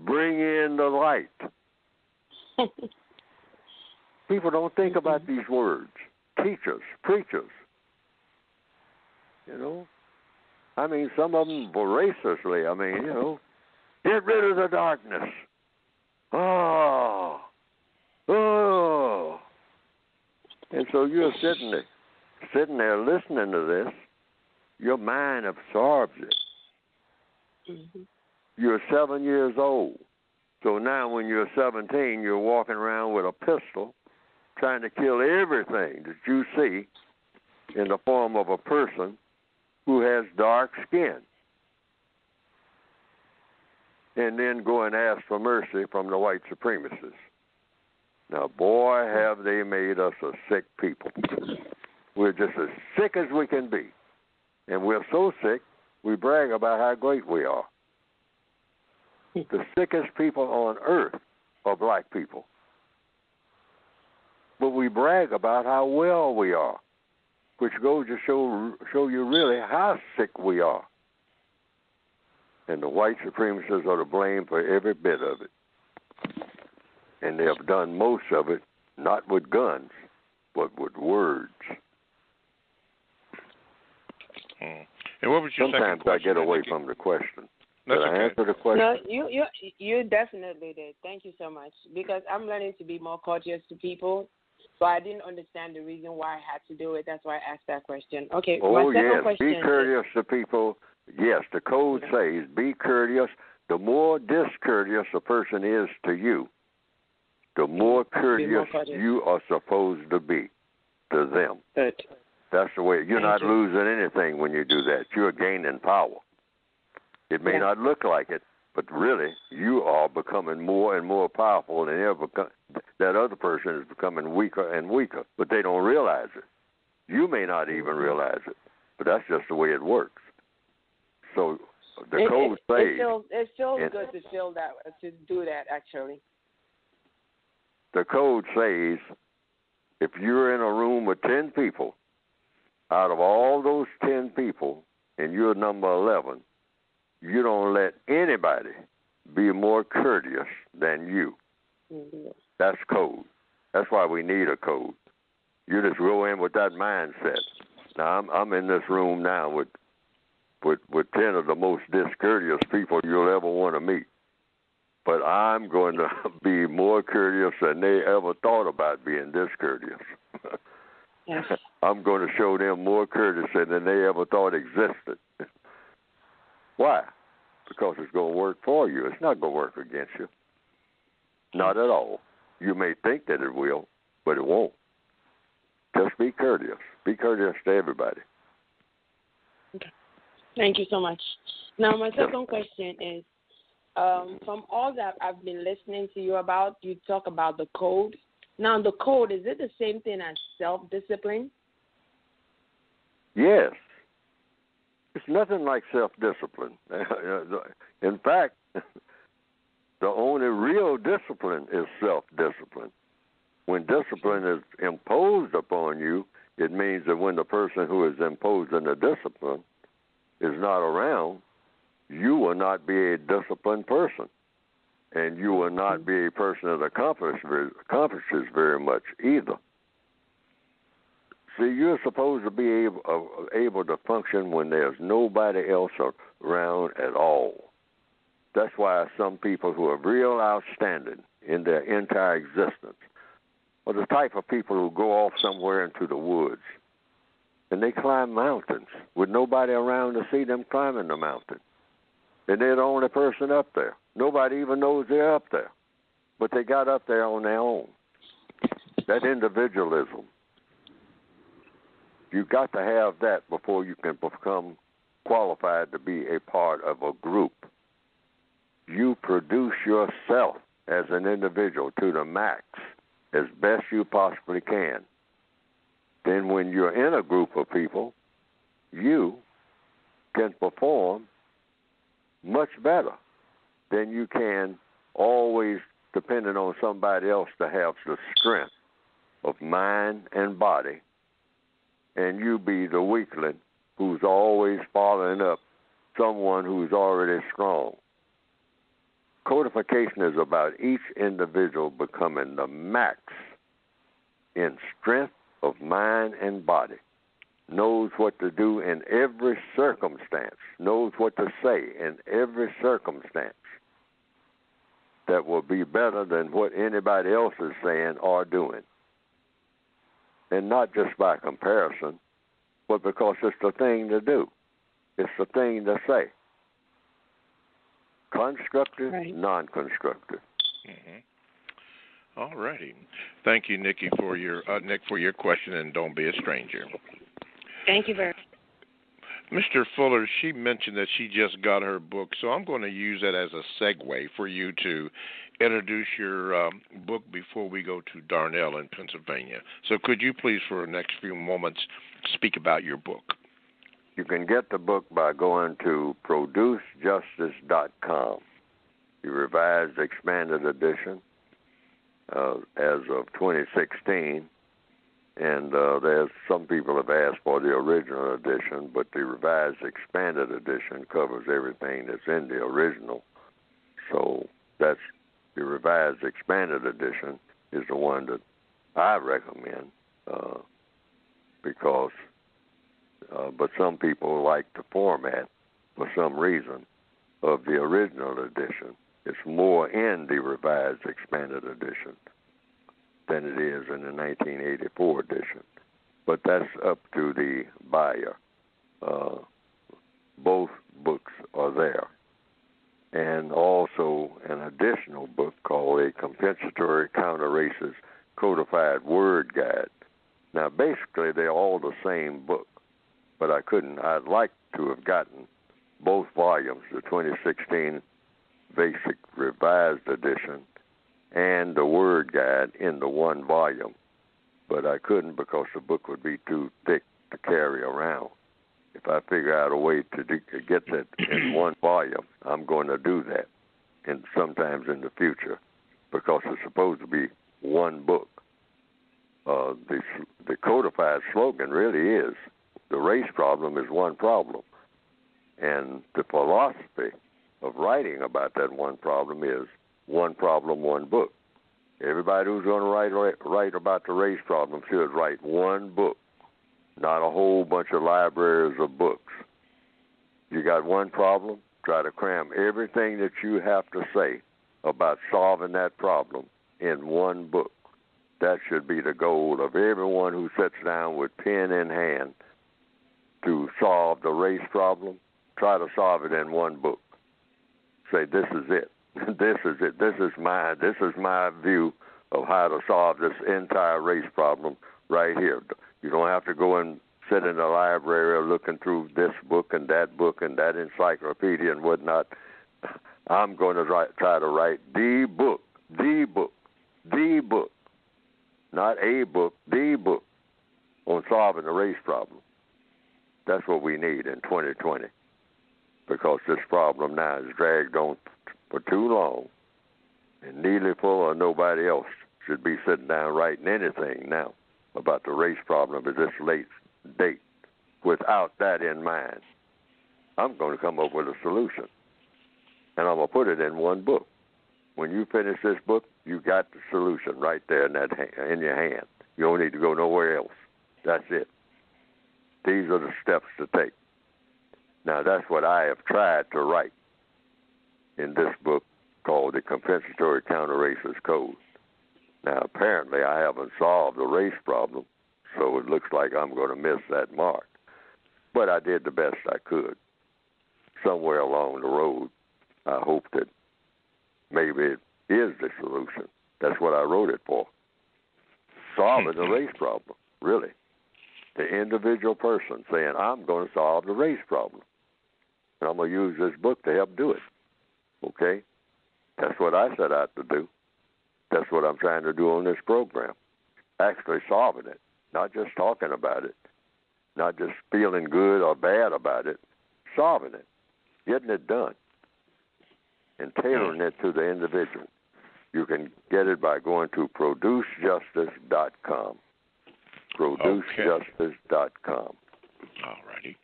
bring in the light. People don't think about these words. Teachers, preachers. I mean, some of them voraciously. Get rid of the darkness. Oh. And so you're sitting there listening to this. Your mind absorbs it. Mm-hmm. You're 7 years old. So now when you're 17, you're walking around with a pistol trying to kill everything that you see in the form of a person who has dark skin, and then go and ask for mercy from the white supremacists. Now, boy, have they made us a sick people. We're just as sick as we can be. And we're so sick, we brag about how great we are. The sickest people on earth are black people. But we brag about how well we are, which goes to show you really how sick we are. And the white supremacists are to blame for every bit of it. And they have done most of it, not with guns, but with words. And what was your Sometimes second question? I get away from the question. That's Did I okay. answer the question? No, you definitely did. Thank you so much. Because I'm learning to be more courteous to people, so I didn't understand the reason why I had to do it. That's why I asked that question. Okay, oh, my second yes. question Be courteous to people. Yes, the code says be courteous. The more discourteous a person is to you, the more courteous you are supposed to be to them. Good. That's the way. You're not losing anything when you do that. You're gaining power. It may not look like it, but really, you are becoming more and more powerful, and that other person is becoming weaker and weaker, but they don't realize it. You may not even realize it, but that's just the way it works. So the code says it feels good to feel that, to do that. Actually, the code says if you're in a room with 10 people, out of all those 10 people, and you're number 11, you don't let anybody be more courteous than you. Mm-hmm. That's code. That's why we need a code. You just go in with that mindset. Now, I'm in this room now with 10 of the most discourteous people you'll ever want to meet. But I'm going to be more courteous than they ever thought about being discourteous. Yes. I'm going to show them more courtesy than they ever thought existed. Why? Because it's going to work for you. It's not going to work against you. Not at all. You may think that it will, but it won't. Just be courteous. Be courteous to everybody. Okay. Thank you so much. Now, my second question is, from all that I've been listening to you about, you talk about the code. Now, the code, is it the same thing as self-discipline? Yes. It's nothing like self-discipline. In fact, the only real discipline is self-discipline. When discipline is imposed upon you, it means that when the person who is imposing the discipline is not around, you will not be a disciplined person. And you will not be a person that accomplishes very much either. See, you're supposed to be able to function when there's nobody else around at all. That's why some people who are real outstanding in their entire existence are the type of people who go off somewhere into the woods and they climb mountains with nobody around to see them climbing the mountain. And they're the only person up there. Nobody even knows they're up there. But they got up there on their own. That individualism. You got to have that before you can become qualified to be a part of a group. You produce yourself as an individual to the max as best you possibly can. Then when you're in a group of people, you can perform much better than you can always depending on somebody else to have the strength of mind and body, and you be the weakling who's always following up someone who's already strong. Codification is about each individual becoming the max in strength of mind and body, knows what to do in every circumstance, knows what to say in every circumstance that will be better than what anybody else is saying or doing. And not just by comparison, but because it's the thing to do. It's the thing to say. Constructive, right. Non-constructive. Mm-hmm. All righty. Thank you, Nick, for your question, and don't be a stranger. Thank you very much. Mr. Fuller, she mentioned that she just got her book, so I'm going to use that as a segue for you to introduce your book before we go to Darnell in Pennsylvania. So could you please, for the next few moments, speak about your book? You can get the book by going to producejustice.com, the revised expanded edition as of 2016. And there's some people have asked for the original edition, but the revised expanded edition covers everything that's in the original. So that's the revised expanded edition is the one that I recommend because, but some people like the format for some reason of the original edition. It's more in the revised expanded edition than it is in the 1984 edition. But that's up to the buyer. Both books are there. And also an additional book called A Compensatory Counter-Racist Codified Word Guide. Now, basically, they're all the same book, but I'd like to have gotten both volumes, the 2016 Basic Revised Edition and the Word Guide in the one volume, but I couldn't because the book would be too thick to carry around. If I figure out a way to get that in one volume, I'm going to do that, and sometimes in the future, because it's supposed to be one book. The codified slogan really is, the race problem is one problem, and the philosophy of writing about that one problem is one problem, one book. Everybody who's going to write about the race problem should write one book, not a whole bunch of libraries of books. You got one problem, try to cram everything that you have to say about solving that problem in one book. That should be the goal of everyone who sits down with pen in hand to solve the race problem. Try to solve it in one book. Say, this is it. This is it. This is my view of how to solve this entire race problem right here. You don't have to go and sit in the library looking through this book and that encyclopedia and whatnot. I'm going to try to write the book, not a book, the book on solving the race problem. That's what we need in 2020, because this problem now is dragged on for too long, and Neely Fuller or nobody else should be sitting down writing anything now about the race problem at this late date without that in mind. I'm going to come up with a solution, and I'm going to put it in one book. When you finish this book, you got the solution right there in your hand. You don't need to go nowhere else. That's it. These are the steps to take. Now, that's what I have tried to write in this book called The Compensatory Counter-Racist Code. Now, apparently, I haven't solved the race problem, so it looks like I'm going to miss that mark. But I did the best I could. Somewhere along the road, I hope that maybe it is the solution. That's what I wrote it for. Solving the race problem, really. The individual person saying, I'm going to solve the race problem. And I'm going to use this book to help do it. Okay? That's what I set out to do. That's what I'm trying to do on this program. Actually solving it, not just talking about it, not just feeling good or bad about it, solving it, getting it done, and tailoring it to the individual. You can get it by going to producejustice.com. Producejustice.com. All righty.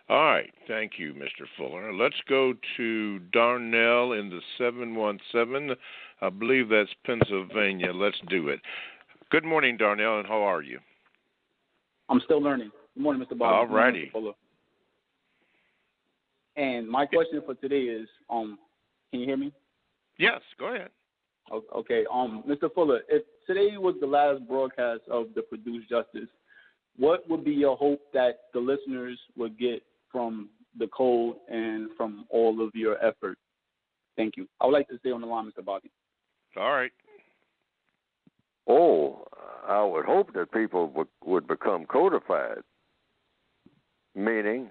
All right. Thank you, Mr. Fuller. Let's go to Darnell in the 717. I believe that's Pennsylvania. Let's do it. Good morning, Darnell, and how are you? I'm still learning. Good morning, Mr. Bob. All righty. And my question for today is, can you hear me? Yes, go ahead. Okay. Mr. Fuller, if today was the last broadcast of the Produce Justice, what would be your hope that the listeners would get from the code and from all of your effort? Thank you. I would like to stay on the line, Mr. Bobby. All right. Oh, I would hope that people would become codified, meaning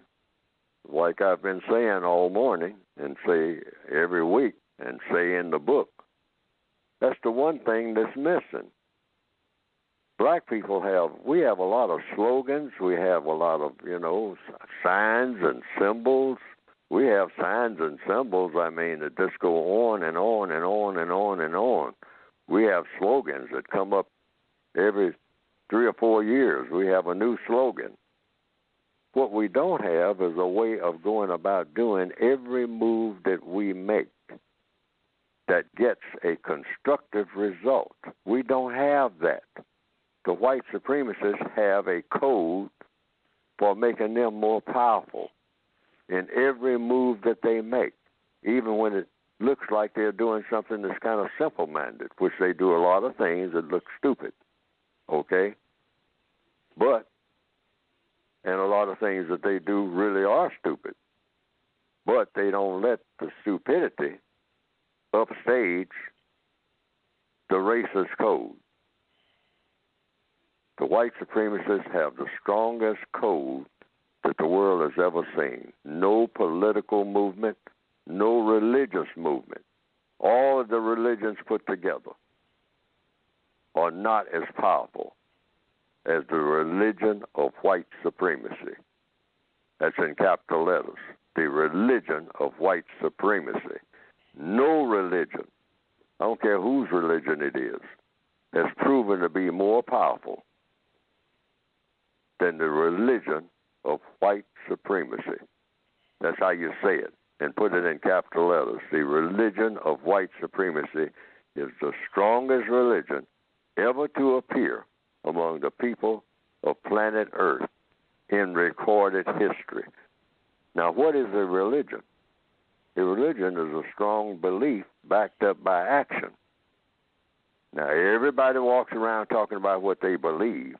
like I've been saying all morning and say every week and say in the book, that's the one thing that's missing. Black people we have a lot of slogans. We have a lot of, signs and symbols. We have signs and symbols, that just go on and on and on and on and on. We have slogans that come up every 3 or 4 years. We have a new slogan. What we don't have is a way of going about doing every move that we make that gets a constructive result. We don't have that. The white supremacists have a code for making them more powerful in every move that they make, even when it looks like they're doing something that's kind of simple-minded, which they do a lot of things that look stupid, okay? And a lot of things that they do really are stupid. But they don't let the stupidity upstage the racist code. The white supremacists have the strongest code that the world has ever seen. No political movement, no religious movement. All of the religions put together are not as powerful as the religion of white supremacy. That's in capital letters. The religion of white supremacy. No religion, I don't care whose religion it is, has proven to be more powerful than the religion of white supremacy. That's how you say it, and put it in capital letters. The religion of white supremacy is the strongest religion ever to appear among the people of planet Earth in recorded history. Now, what is a religion? A religion is a strong belief backed up by action. Now, everybody walks around talking about what they believe,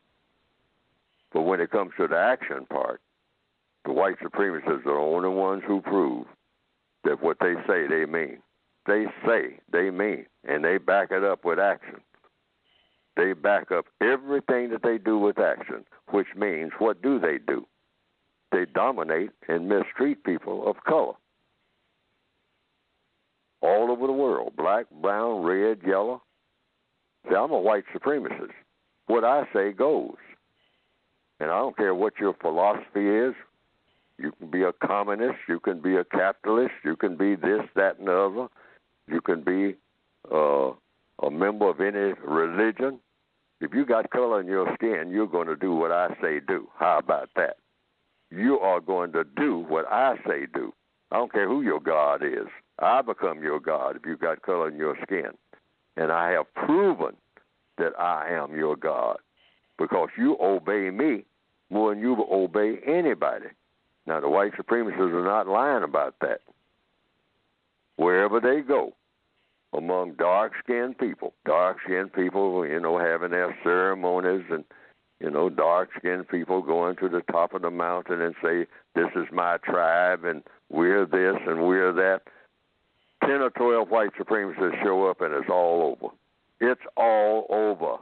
but when it comes to the action part, the white supremacists are the only ones who prove that what they say they mean. They say they mean, and they back it up with action. They back up everything that they do with action, which means what do? They dominate and mistreat people of color. All over the world, black, brown, red, yellow. See, I'm a white supremacist. What I say goes. And I don't care what your philosophy is. You can be a communist. You can be a capitalist. You can be this, that, and the other. You can be a member of any religion. If you got color in your skin, you're going to do what I say do. How about that? You are going to do what I say do. I don't care who your God is. I become your God if you got color in your skin. And I have proven that I am your God because you obey me more than you obey anybody. Now, the white supremacists are not lying about that. Wherever they go, among dark-skinned people, having their ceremonies and, dark-skinned people going to the top of the mountain and say, this is my tribe and we're this and we're that. 10 or 12 white supremacists show up and it's all over. It's all over.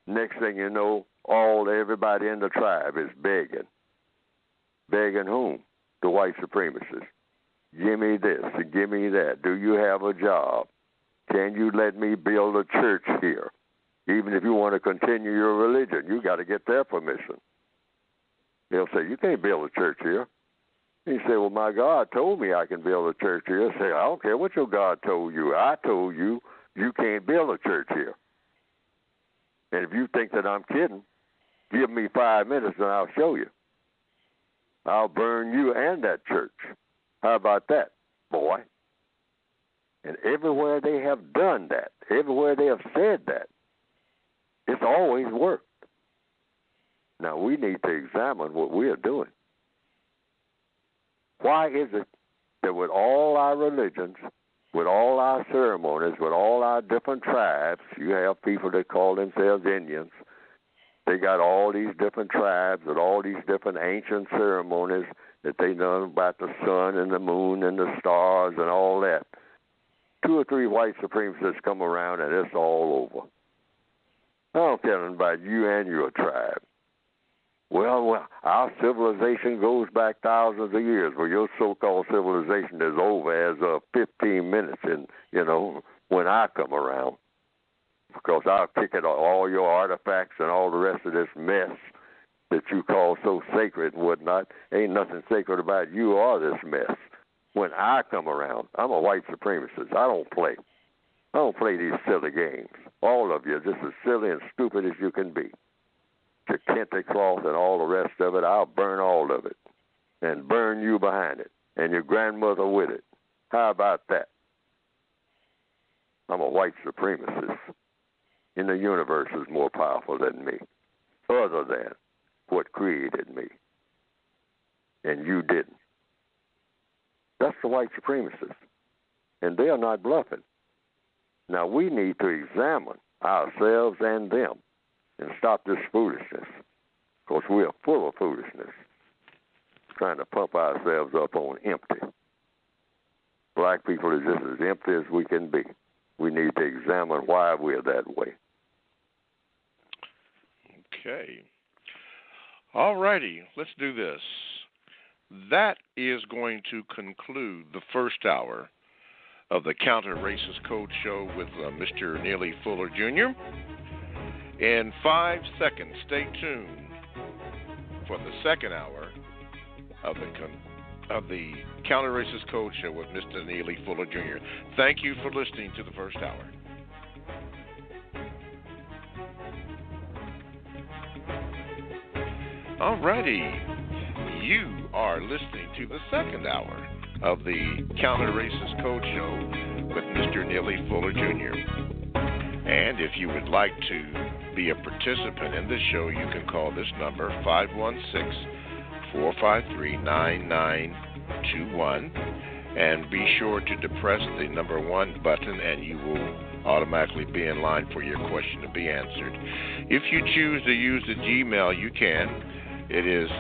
Next thing you know, everybody in the tribe is begging. Begging whom? The white supremacists. Give me this and give me that. Do you have a job? Can you let me build a church here? Even if you want to continue your religion, you got to get their permission. They'll say, you can't build a church here. You say, well, my God told me I can build a church here. I say, I don't care what your God told you. I told you you can't build a church here. And if you think that I'm kidding, give me 5 minutes and I'll show you. I'll burn you and that church. How about that, boy? And everywhere they have done that, everywhere they have said that, it's always worked. Now, we need to examine what we are doing. Why is it that with all our religions, with all our ceremonies, with all our different tribes, you have people that call themselves Indians, they got all these different tribes and all these different ancient ceremonies that they know about the sun and the moon and the stars and all that. 2 or 3 white supremacists come around and it's all over. I don't care about you and your tribe. Well, our civilization goes back thousands of years. Well, your so-called civilization is over as of 15 minutes, when I come around, because I'll kick it all your artifacts and all the rest of this mess that you call so sacred and whatnot. Ain't nothing sacred about you or this mess. When I come around, I'm a white supremacist. I don't play these silly games. All of you are just as silly and stupid as you can be. The kente cloth and all the rest of it, I'll burn all of it and burn you behind it and your grandmother with it. How about that? I'm a white supremacist. And the universe is more powerful than me, other than what created me. And you didn't. That's the white supremacists. And they are not bluffing. Now we need to examine ourselves and them and stop this foolishness, because we are full of foolishness, trying to pump ourselves up on empty. Black people are just as empty as we can be. We need to examine why we're that way. Okay. All righty, let's do this. That is going to conclude the first hour of the Counter Racist Code Show with Mr. Neely Fuller Jr. In 5 seconds, stay tuned for the second hour of the Counter Racist Code Show with Mr. Neely Fuller Jr. Thank you for listening to the first hour. All righty, you are listening to the second hour of the Counter Racist Code Show with Mr. Neely Fuller Jr. And if you would like to be a participant in the show, you can call this number, 516-453-9921, and be sure to depress the number 1 button, and you will automatically be in line for your question to be answered. If you choose to use the Gmail, you can. It is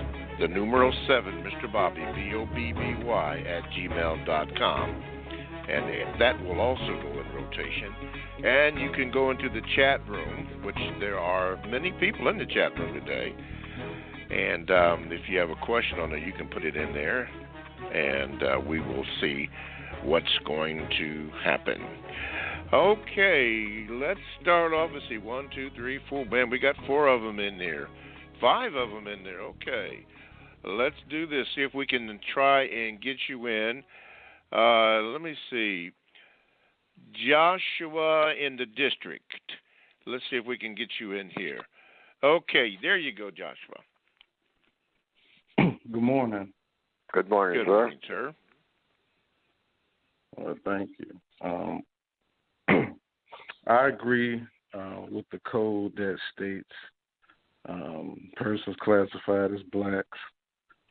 the numeral 7, Mr. Bobby, BOBBY, @gmail.com. And that will also go in rotation. And you can go into the chat room, which there are many people in the chat room today. And if you have a question on it, you can put it in there, and we will see what's going to happen. Okay, let's start off. Let's see, 1, 2, 3, 4. Man, we got 4 of them in there. 5 of them in there. Okay. Let's do this. See if we can try and get you in. Let me see. Joshua in the district. Let's see if we can get you in here. Okay, there you go, Joshua. Good morning. Good morning, Good morning, sir. Well, thank you. I agree with the code that states persons classified as blacks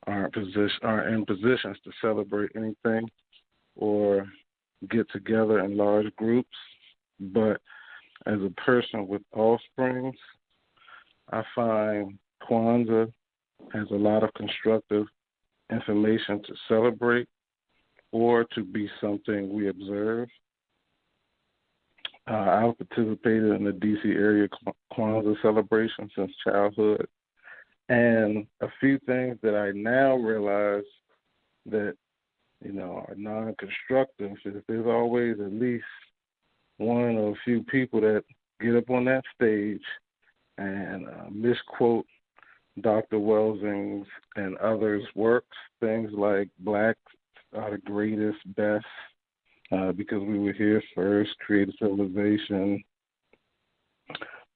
aren't in positions to celebrate anything or get together in large groups. But as a person with offsprings, I find Kwanzaa has a lot of constructive information to celebrate or to be something we observe. I've participated in the D.C. area Kwanzaa celebration since childhood. And a few things that I now realize that, are non-constructive is there's always at least one or a few people that get up on that stage and misquote Dr. Welsing's and others' works, things like blacks are the greatest, best, because we were here first, created civilization,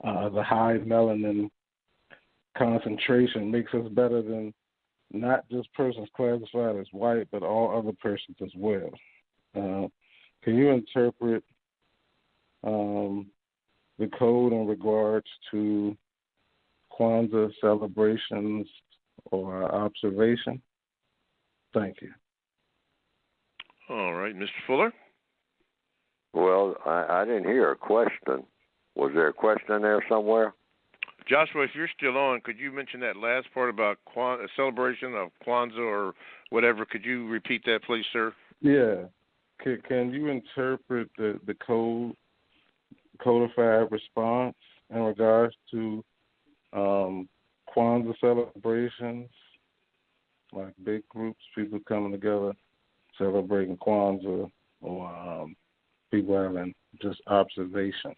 the high melanin concentration makes us better than not just persons classified as white, but all other persons as well. Can you interpret the code in regards to Kwanzaa celebrations or observation? Thank you. All right, Mr. Fuller? Well, I didn't hear a question. Was there a question there somewhere? Joshua, if you're still on, could you mention that last part about celebration of Kwanzaa or whatever? Could you repeat that, please, sir? Yeah. Can you interpret the codified response in regards to Kwanzaa celebrations, like big groups, people coming together, celebrating Kwanzaa, or people having just observation.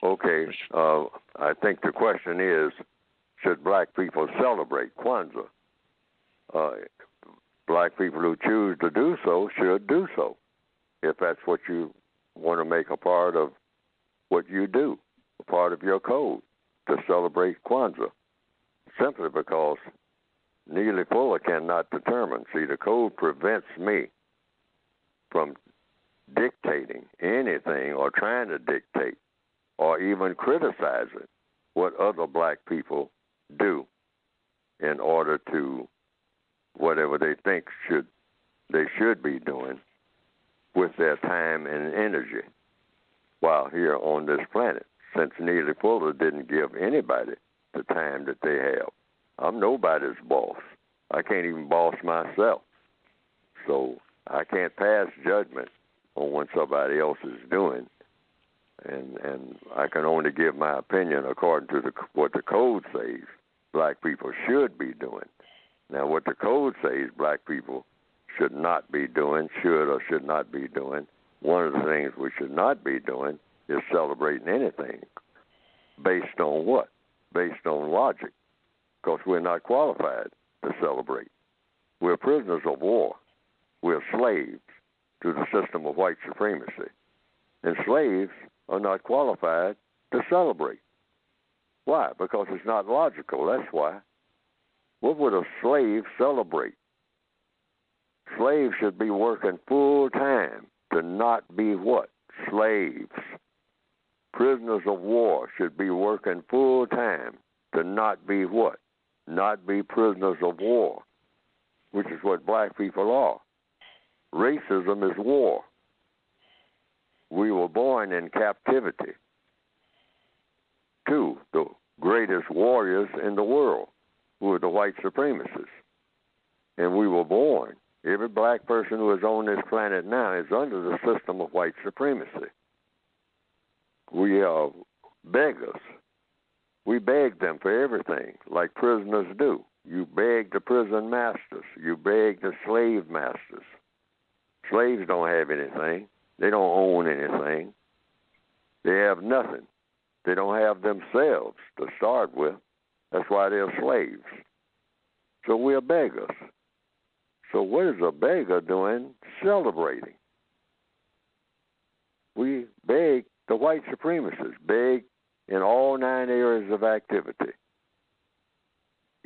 Okay, I think the question is, should black people celebrate Kwanzaa? Black people who choose to do so should do so, if that's what you want to make a part of what you do, a part of your code, to celebrate Kwanzaa, simply because Neely Fuller cannot determine. See, the code prevents me from dictating anything or trying to dictate or even criticizing what other black people do in order to whatever they think they should be doing with their time and energy while here on this planet, since Neely Fuller didn't give anybody the time that they have. I'm nobody's boss. I can't even boss myself. So I can't pass judgment on what somebody else is doing. And I can only give my opinion according to what the code says black people should be doing. Now, what the code says black people should not be doing, should or should not be doing, one of the things we should not be doing is celebrating anything. Based on what? Based on logic, because we're not qualified to celebrate. We're prisoners of war. We're slaves to the system of white supremacy. And slaves are not qualified to celebrate. Why? Because it's not logical, that's why. What would a slave celebrate? Slaves should be working full time to not be what? Slaves. Prisoners of war should be working full time to not be what? Not be prisoners of war, which is what black people are. Racism is war. We were born in captivity to the greatest warriors in the world, who are the white supremacists. And we were born. Every black person who is on this planet now is under the system of white supremacy. We are beggars. We beg them for everything, like prisoners do. You beg the prison masters. You beg the slave masters. Slaves don't have anything. They don't own anything. They have nothing. They don't have themselves to start with. That's why they're slaves. So we're beggars. So what is a beggar doing? Celebrating. We beg the white supremacists, beg in all 9 areas of activity.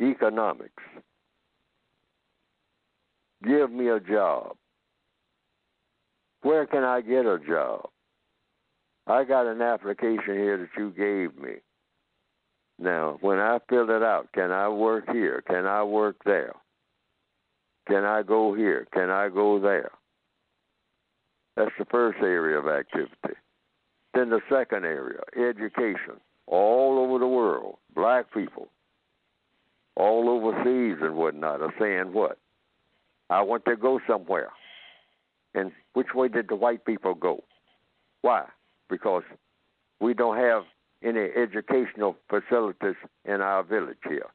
Economics. Give me a job. Where can I get a job? I got an application here that you gave me. Now, when I fill it out, can I work here? Can I work there? Can I go here? Can I go there? That's the first area of activity. Then the second area, education. All over the world, black people, all overseas and whatnot, are saying what? I want to go somewhere. And which way did the white people go? Why? Because we don't have any educational facilities in our village here.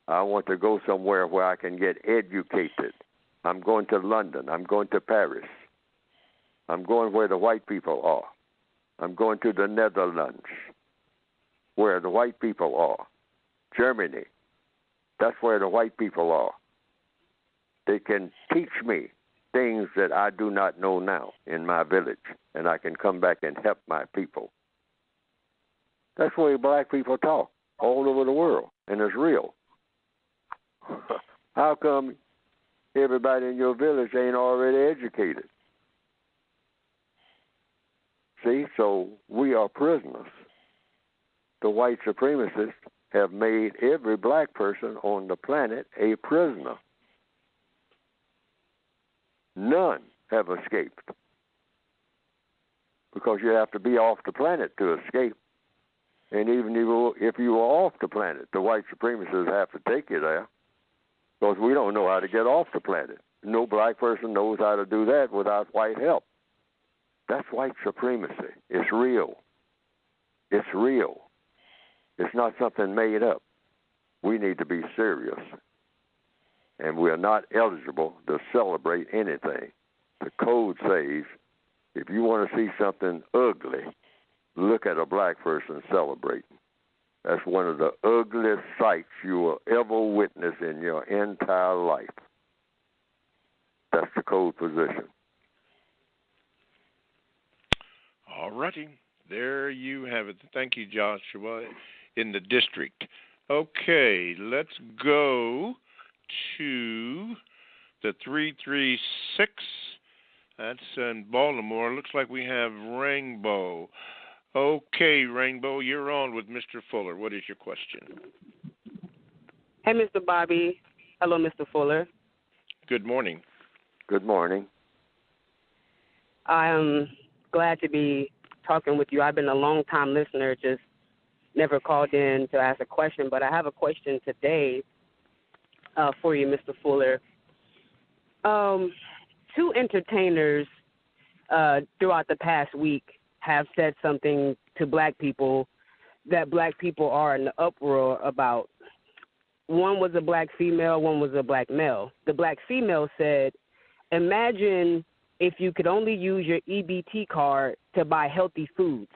I want to go somewhere where I can get educated. I'm going to London. I'm going to Paris. I'm going where the white people are. I'm going to the Netherlands, where the white people are. Germany, that's where the white people are. They can teach me things that I do not know now in my village, and I can come back and help my people. That's the way black people talk all over the world, and it's real. How come everybody in your village ain't already educated? See, so we are prisoners. The white supremacists have made every black person on the planet a prisoner. None have escaped, because you have to be off the planet to escape. And even if you were off the planet, the white supremacists have to take you there, because we don't know how to get off the planet. No black person knows how to do that without white help. That's white supremacy. It's real. It's real. It's not something made up. We need to be serious. And we are not eligible to celebrate anything. The code says if you want to see something ugly, look at a black person celebrating. That's one of the ugliest sights you will ever witness in your entire life. That's the code position. All righty. There you have it. Thank you, Joshua, in the district. Okay, let's go to the 336. That's in Baltimore. Looks like we have Rainbow. Okay, Rainbow, you're on with Mr. Fuller. What is your question? Hey, Mr. Bobby. Hello, Mr. Fuller. Good morning. Good morning. I am glad to be talking with you. I've been a long-time listener, just never called in to ask a question, but I have a question today for you, Mr. Fuller. Two entertainers throughout the past week have said something to black people that black people are in the uproar about. One was a black female, one was a black male. The black female said, imagine if you could only use your EBT card to buy healthy foods.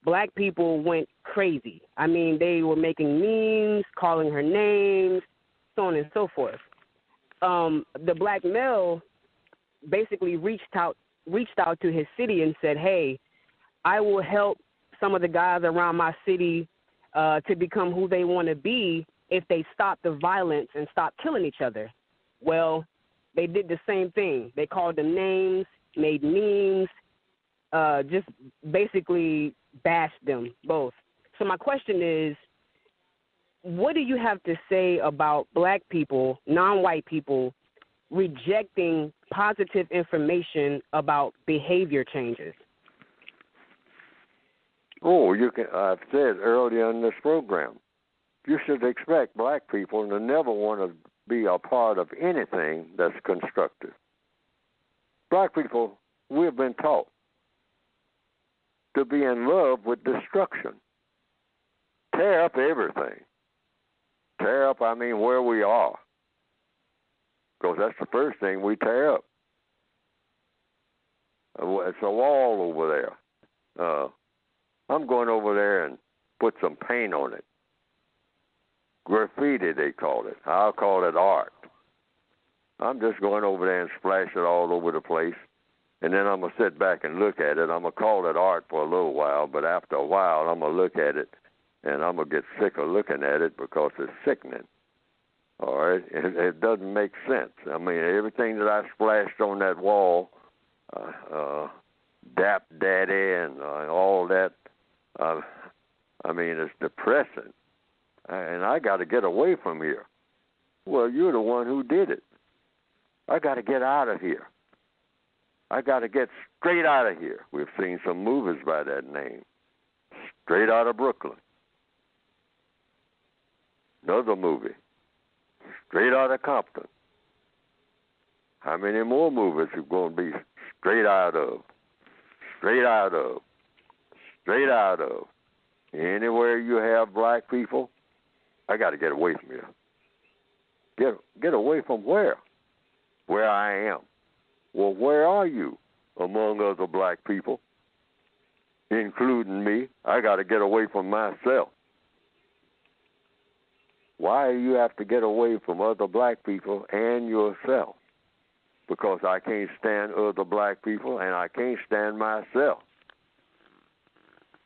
Black people went crazy. I mean, they were making memes, calling her names, so on and so forth. The black male basically reached out to his city and said, hey, I will help some of the guys around my city to become who they want to be if they stop the violence and stop killing each other. Well, they did the same thing. They called them names, made memes, just basically bashed them both. So my question is, what do you have to say about black people, non-white people, rejecting positive information about behavior changes? Oh, I've said earlier in this program, you should expect black people to never want to be a part of anything that's constructive. Black people, we've been taught to be in love with destruction. Tear up everything. Tear up, where we are. Because that's the first thing we tear up. It's a wall over there. I'm going over there and put some paint on it. Graffiti, they call it. I'll call it art. I'm just going over there and splash it all over the place. And then I'm going to sit back and look at it. I'm going to call it art for a little while, but after a while, I'm going to look at it, and I'm going to get sick of looking at it because it's sickening. All right? It doesn't make sense. Everything that I splashed on that wall, Dap Daddy and all that, it's depressing. And I got to get away from here. Well, you're the one who did it. I got to get out of here. I got to get straight out of here. We've seen some movies by that name. Straight Out of Brooklyn. Another movie. Straight Out of Compton. How many more movies are going to be straight out of? Straight out of. Straight out of. Anywhere you have black people, I got to get away from here. Get away from where? Where I am. Well, where are you among other black people, including me? I got to get away from myself. Why do you have to get away from other black people and yourself? Because I can't stand other black people and I can't stand myself.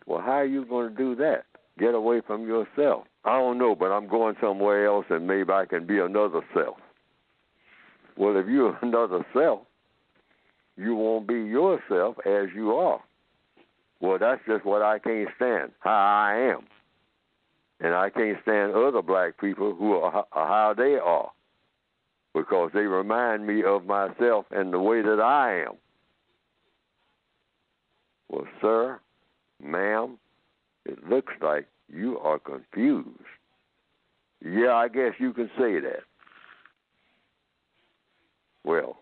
Well, how are you going to do that? Get away from yourself. I don't know, but I'm going somewhere else and maybe I can be another self. Well, if you're another self, you won't be yourself as you are. Well, that's just what I can't stand, how I am. And I can't stand other black people who are how they are because they remind me of myself and the way that I am. Well, sir, ma'am, it looks like you are confused. Yeah, I guess you can say that. Well,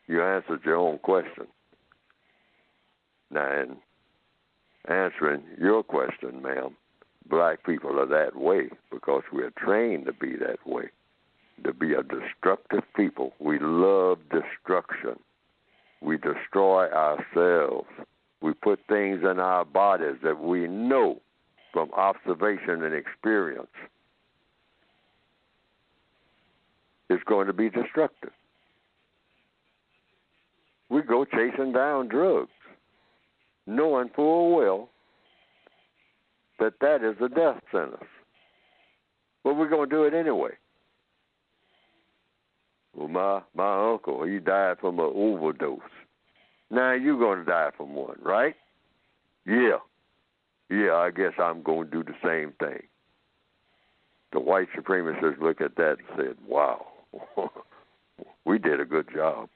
you answered your own question. Now, and answering your question, ma'am, black people are that way because we are trained to be that way, to be a destructive people. We love destruction. We destroy ourselves. We put things in our bodies that we know from observation and experience is going to be destructive. We go chasing down drugs, knowing full well that that is a death sentence. But we're going to do it anyway. Well, my uncle, he died from an overdose. Now you're going to die from one, right? Yeah, I guess I'm going to do the same thing. The white supremacists look at that and said, wow, we did a good job.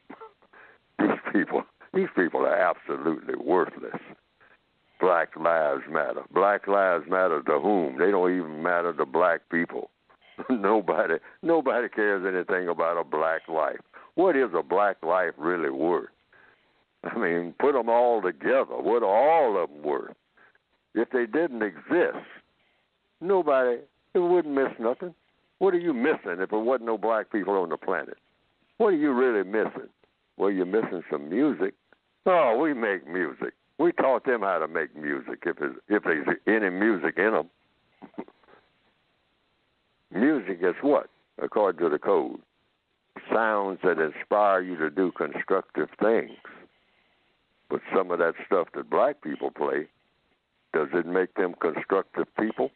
These people are absolutely worthless. Black lives matter. Black lives matter to whom? They don't even matter to black people. Nobody cares anything about a black life. What is a black life really worth? I mean, put them all together. What are all of them worth? If they didn't exist, it wouldn't miss nothing. What are you missing if there wasn't no black people on the planet? What are you really missing? Well, you're missing some music. Oh, we make music. We taught them how to make music if there's any music in them. Music is what? According to the code, sounds that inspire you to do constructive things. But some of that stuff that black people play, does it make them constructive people?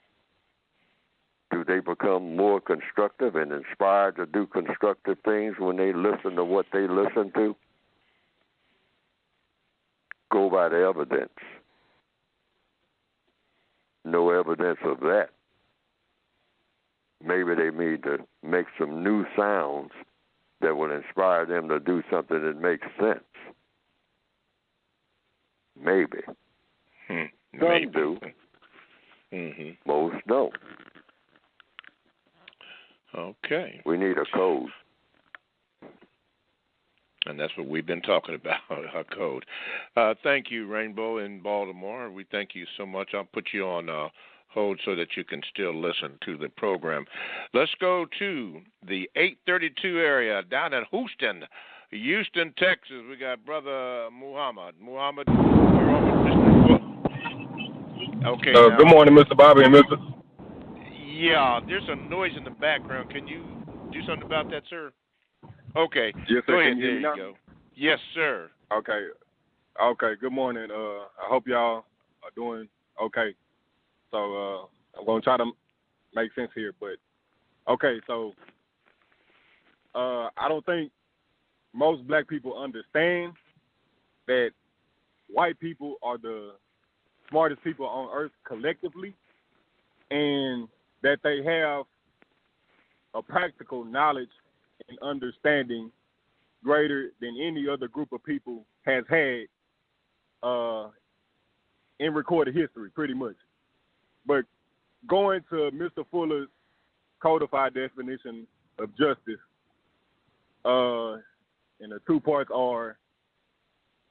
Do they become more constructive and inspired to do constructive things when they listen to what they listen to? Go by the evidence. No evidence of that. Maybe they need to make some new sounds that will inspire them to do something that makes sense. Maybe. Some do. Mm-hmm. Most don't. Okay. We need a code. And that's what we've been talking about, a code. Thank you, Rainbow in Baltimore. We thank you so much. I'll put you on hold so that you can still listen to the program. Let's go to the 832 area down in Houston, Texas. We got Brother Muhammad. Muhammad, you're on with Mr. Book. Okay. Good morning, Mr. Bobby and Mr. Yeah, there's some noise in the background. Can you do something about that, sir? Okay. Yes, sir. Go ahead. Can you There hear me you now? go. Yes, sir. Okay. Good morning. I hope y'all are doing okay. So I'm gonna try to make sense here, but okay. So I don't think most black people understand that white people are the smartest people on earth collectively, and that they have a practical knowledge and understanding greater than any other group of people has had in recorded history, pretty much. But going to Mr. Fuller's codified definition of justice, and the two parts are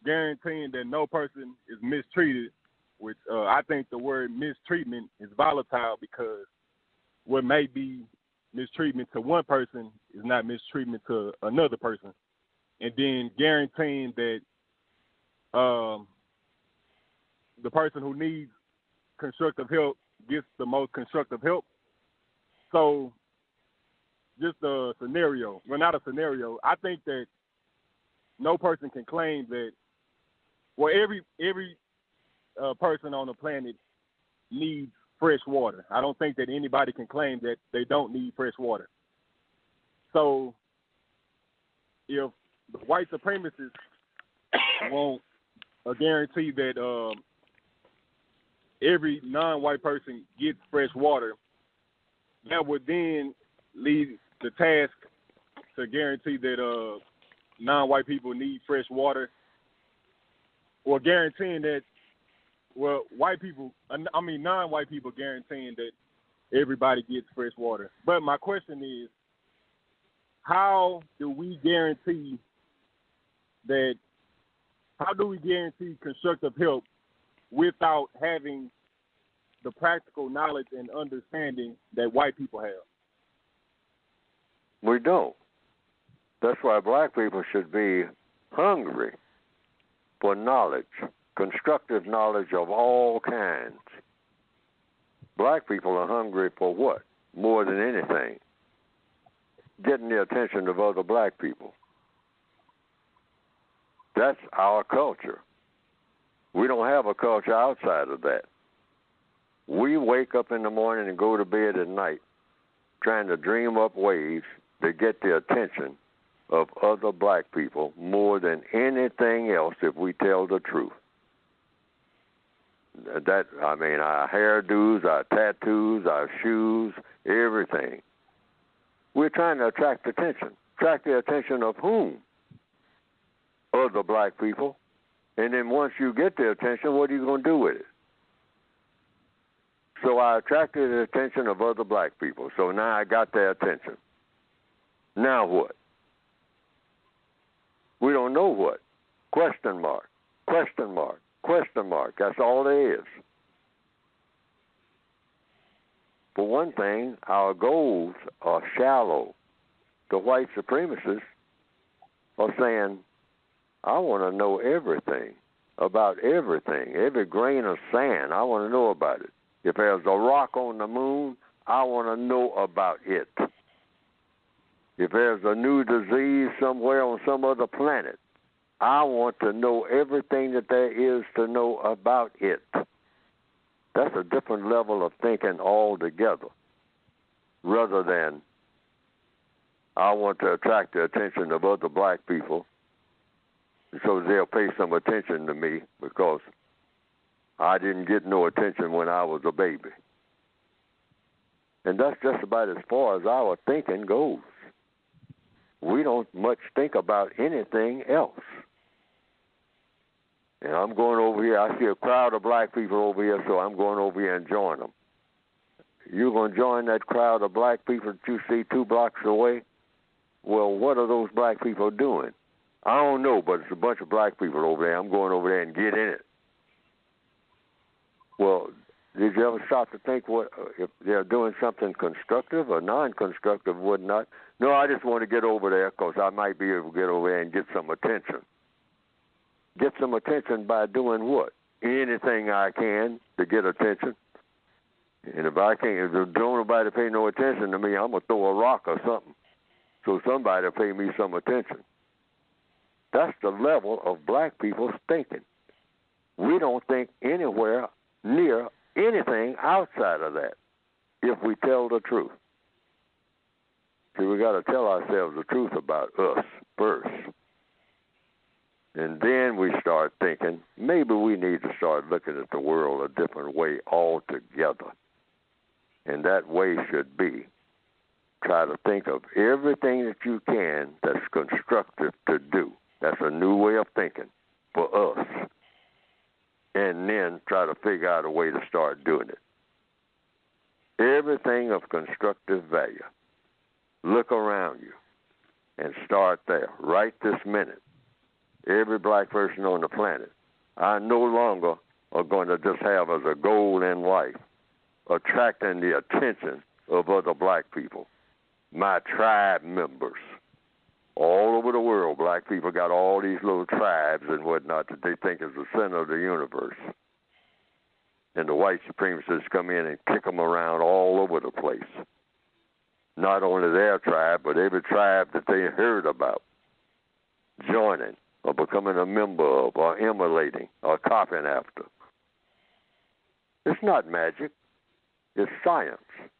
guaranteeing that no person is mistreated, which I think the word mistreatment is volatile because what may be mistreatment to one person is not mistreatment to another person. And then guaranteeing that the person who needs constructive help gets the most constructive help. So just a scenario, well, not a scenario, I think that no person can claim that, well, every person on the planet needs fresh water. I don't think that anybody can claim that they don't need fresh water. So if the white supremacists want a guarantee that every non-white person gets fresh water, that would then lead the task to guarantee that non-white people need fresh water, or guaranteeing that, well, non-white people guaranteeing that everybody gets fresh water. But my question is, how do we guarantee constructive help without having the practical knowledge and understanding that white people have. We don't. That's why black people should be hungry for knowledge, constructive knowledge of all kinds. Black people are hungry for what? More than anything? Getting the attention of other black people. That's our culture. We don't have a culture outside of that. We wake up in the morning and go to bed at night trying to dream up ways to get the attention of other black people more than anything else if we tell the truth. Our hairdos, our tattoos, our shoes, everything. We're trying to attract attention. Attract the attention of whom? Other black people. And then once you get the attention, what are you going to do with it? So I attracted the attention of other black people. So now I got their attention. Now what? We don't know what. Question mark, question mark, question mark. That's all there is. For one thing, our goals are shallow. The white supremacists are saying, I want to know everything, about everything, every grain of sand. I want to know about it. If there's a rock on the moon, I want to know about it. If there's a new disease somewhere on some other planet, I want to know everything that there is to know about it. That's a different level of thinking altogether, rather than I want to attract the attention of other black people so they'll pay some attention to me because I didn't get no attention when I was a baby. And that's just about as far as our thinking goes. We don't much think about anything else. And I'm going over here. I see a crowd of black people over here, so I'm going over here and join them. You're going to join that crowd of black people that you see 2 blocks away? Well, what are those black people doing? I don't know, but it's a bunch of black people over there. I'm going over there and get in it. Well, did you ever stop to think what if they're doing something constructive or non-constructive? Would not. No, I just want to get over there because I might be able to get over there and get some attention. Get some attention by doing what? Anything I can to get attention. And if I can't, if don't nobody pay no attention to me, I'm gonna throw a rock or something, so somebody will pay me some attention. That's the level of black people's thinking. We don't think anywhere near anything outside of that if we tell the truth. See, we got to tell ourselves the truth about us first. And then we start thinking, maybe we need to start looking at the world a different way altogether. And that way should be, try to think of everything that you can that's constructive to do. That's a new way of thinking for us. And then try to figure out a way to start doing it. Everything of constructive value. Look around you and start there right this minute. Every black person on the planet, I no longer are going to just have as a goal in life attracting the attention of other black people, my tribe members. All over the world, black people got all these little tribes and whatnot that they think is the center of the universe. And the white supremacists come in and kick them around all over the place. Not only their tribe, but every tribe that they heard about, joining or becoming a member of or emulating or copying after. It's not magic. It's science.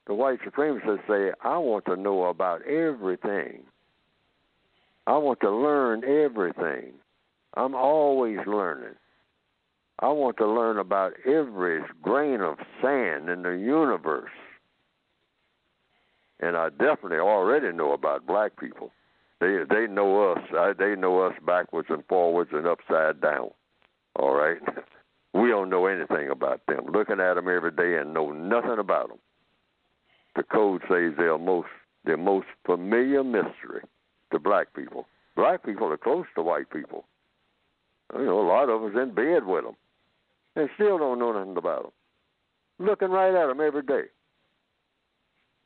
The white supremacists say, I want to know about everything. I want to learn everything. I'm always learning. I want to learn about every grain of sand in the universe. And I definitely already know about black people. They know us. They know us backwards and forwards and upside down. All right? We don't know anything about them. Looking at them every day and know nothing about them. The code says they're most familiar mystery to black people. Black people are close to white people. You know, a lot of us in bed with them. and still don't know nothing about them. Looking right at them every day.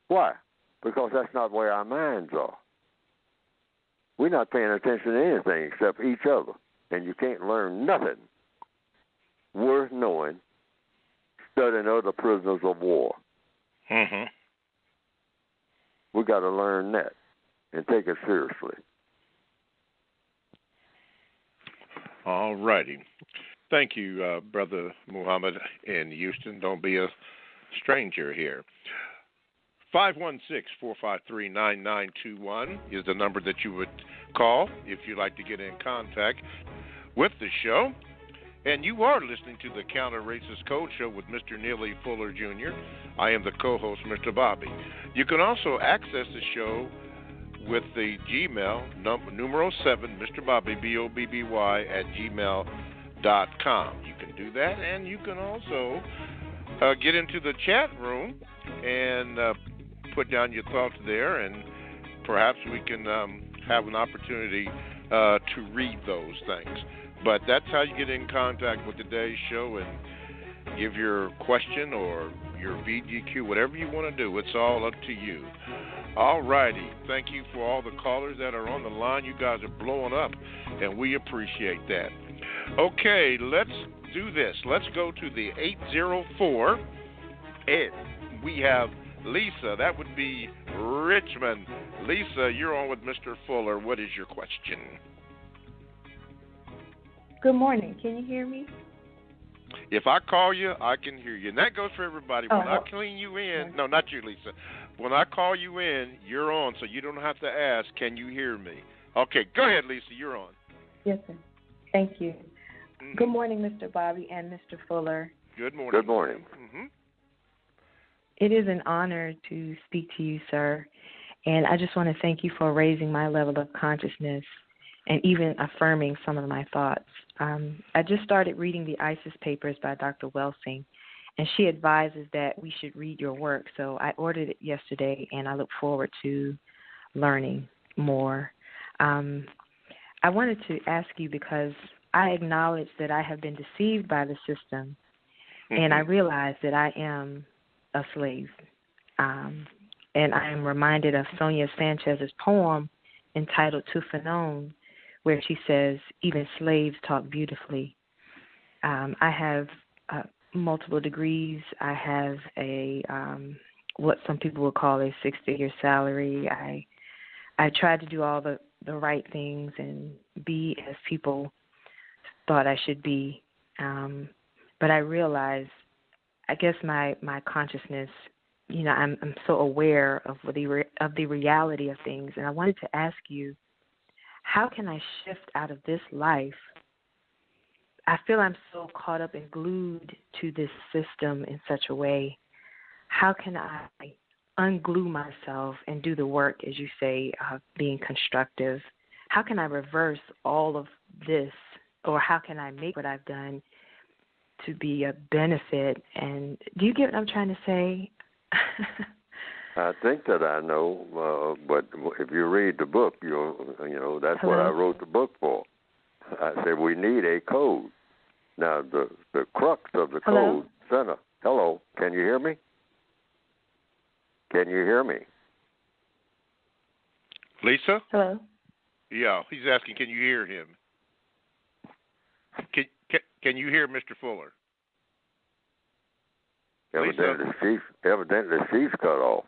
Why? Because that's not where our minds are. We're not paying attention to anything except each other. And you can't learn nothing worth knowing studying other prisoners of war. Mm-hmm. We got to learn that and take it seriously. All righty. Thank you, Brother Muhammad in Houston. Don't be a stranger here. 516-453-9921 is the number that you would call if you'd like to get in contact with the show. And you are listening to the Counter-Racist Code Show with Mr. Neely Fuller, Jr. I am the co-host, Mr. Bobby. You can also access the show with the Gmail, numero 7, Mr. Bobby, BOBBY, @gmail.com. You can do that, and you can also get into the chat room and put down your thoughts there, and perhaps we can have an opportunity to read those things. But that's how you get in contact with today's show and give your question or your VGQ, whatever you want to do. It's all up to you. All righty. Thank you for all the callers that are on the line. You guys are blowing up, and we appreciate that. Okay, let's do this. Let's go to the 804. We have Lisa. That would be Richmond. Lisa, you're on with Mr. Fuller. What is your question? Good morning. Can you hear me? If I call you, I can hear you. And that goes for everybody. When I clean you in, no, not you, Lisa. When I call you in, you're on, so you don't have to ask, can you hear me? Okay, go ahead, Lisa. You're on. Yes, sir. Thank you. Mm-hmm. Good morning, Mr. Bobby and Mr. Fuller. Good morning. Good morning. Mm-hmm. It is an honor to speak to you, sir. And I just want to thank you for raising my level of consciousness and even affirming some of my thoughts. I just started reading the ISIS papers by Dr. Welsing, and she advises that we should read your work. So I ordered it yesterday, and I look forward to learning more. I wanted to ask you because I acknowledge that I have been deceived by the system, and I realize that I am a slave. And I am reminded of Sonia Sanchez's poem entitled Tufanon, where she says, even slaves talk beautifully. I have multiple degrees. I have a what some people would call a six-figure salary. I tried to do all the right things and be as people thought I should be. But I realized, I guess my consciousness, I'm so aware of the reality of things. And I wanted to ask you, how can I shift out of this life? I feel I'm so caught up and glued to this system in such a way. How can I unglue myself and do the work, as you say, being constructive? How can I reverse all of this, or how can I make what I've done to be a benefit? And do you get what I'm trying to say? I think that I know, but if you read the book, that's Hello? what I wrote the book for. I said we need a code. Now, the crux of the code, Senna, hello, can you hear me? Can you hear me? Lisa? Hello? Yeah, he's asking, can you hear him? Can you hear Mr. Fuller? Evidently she's cut off.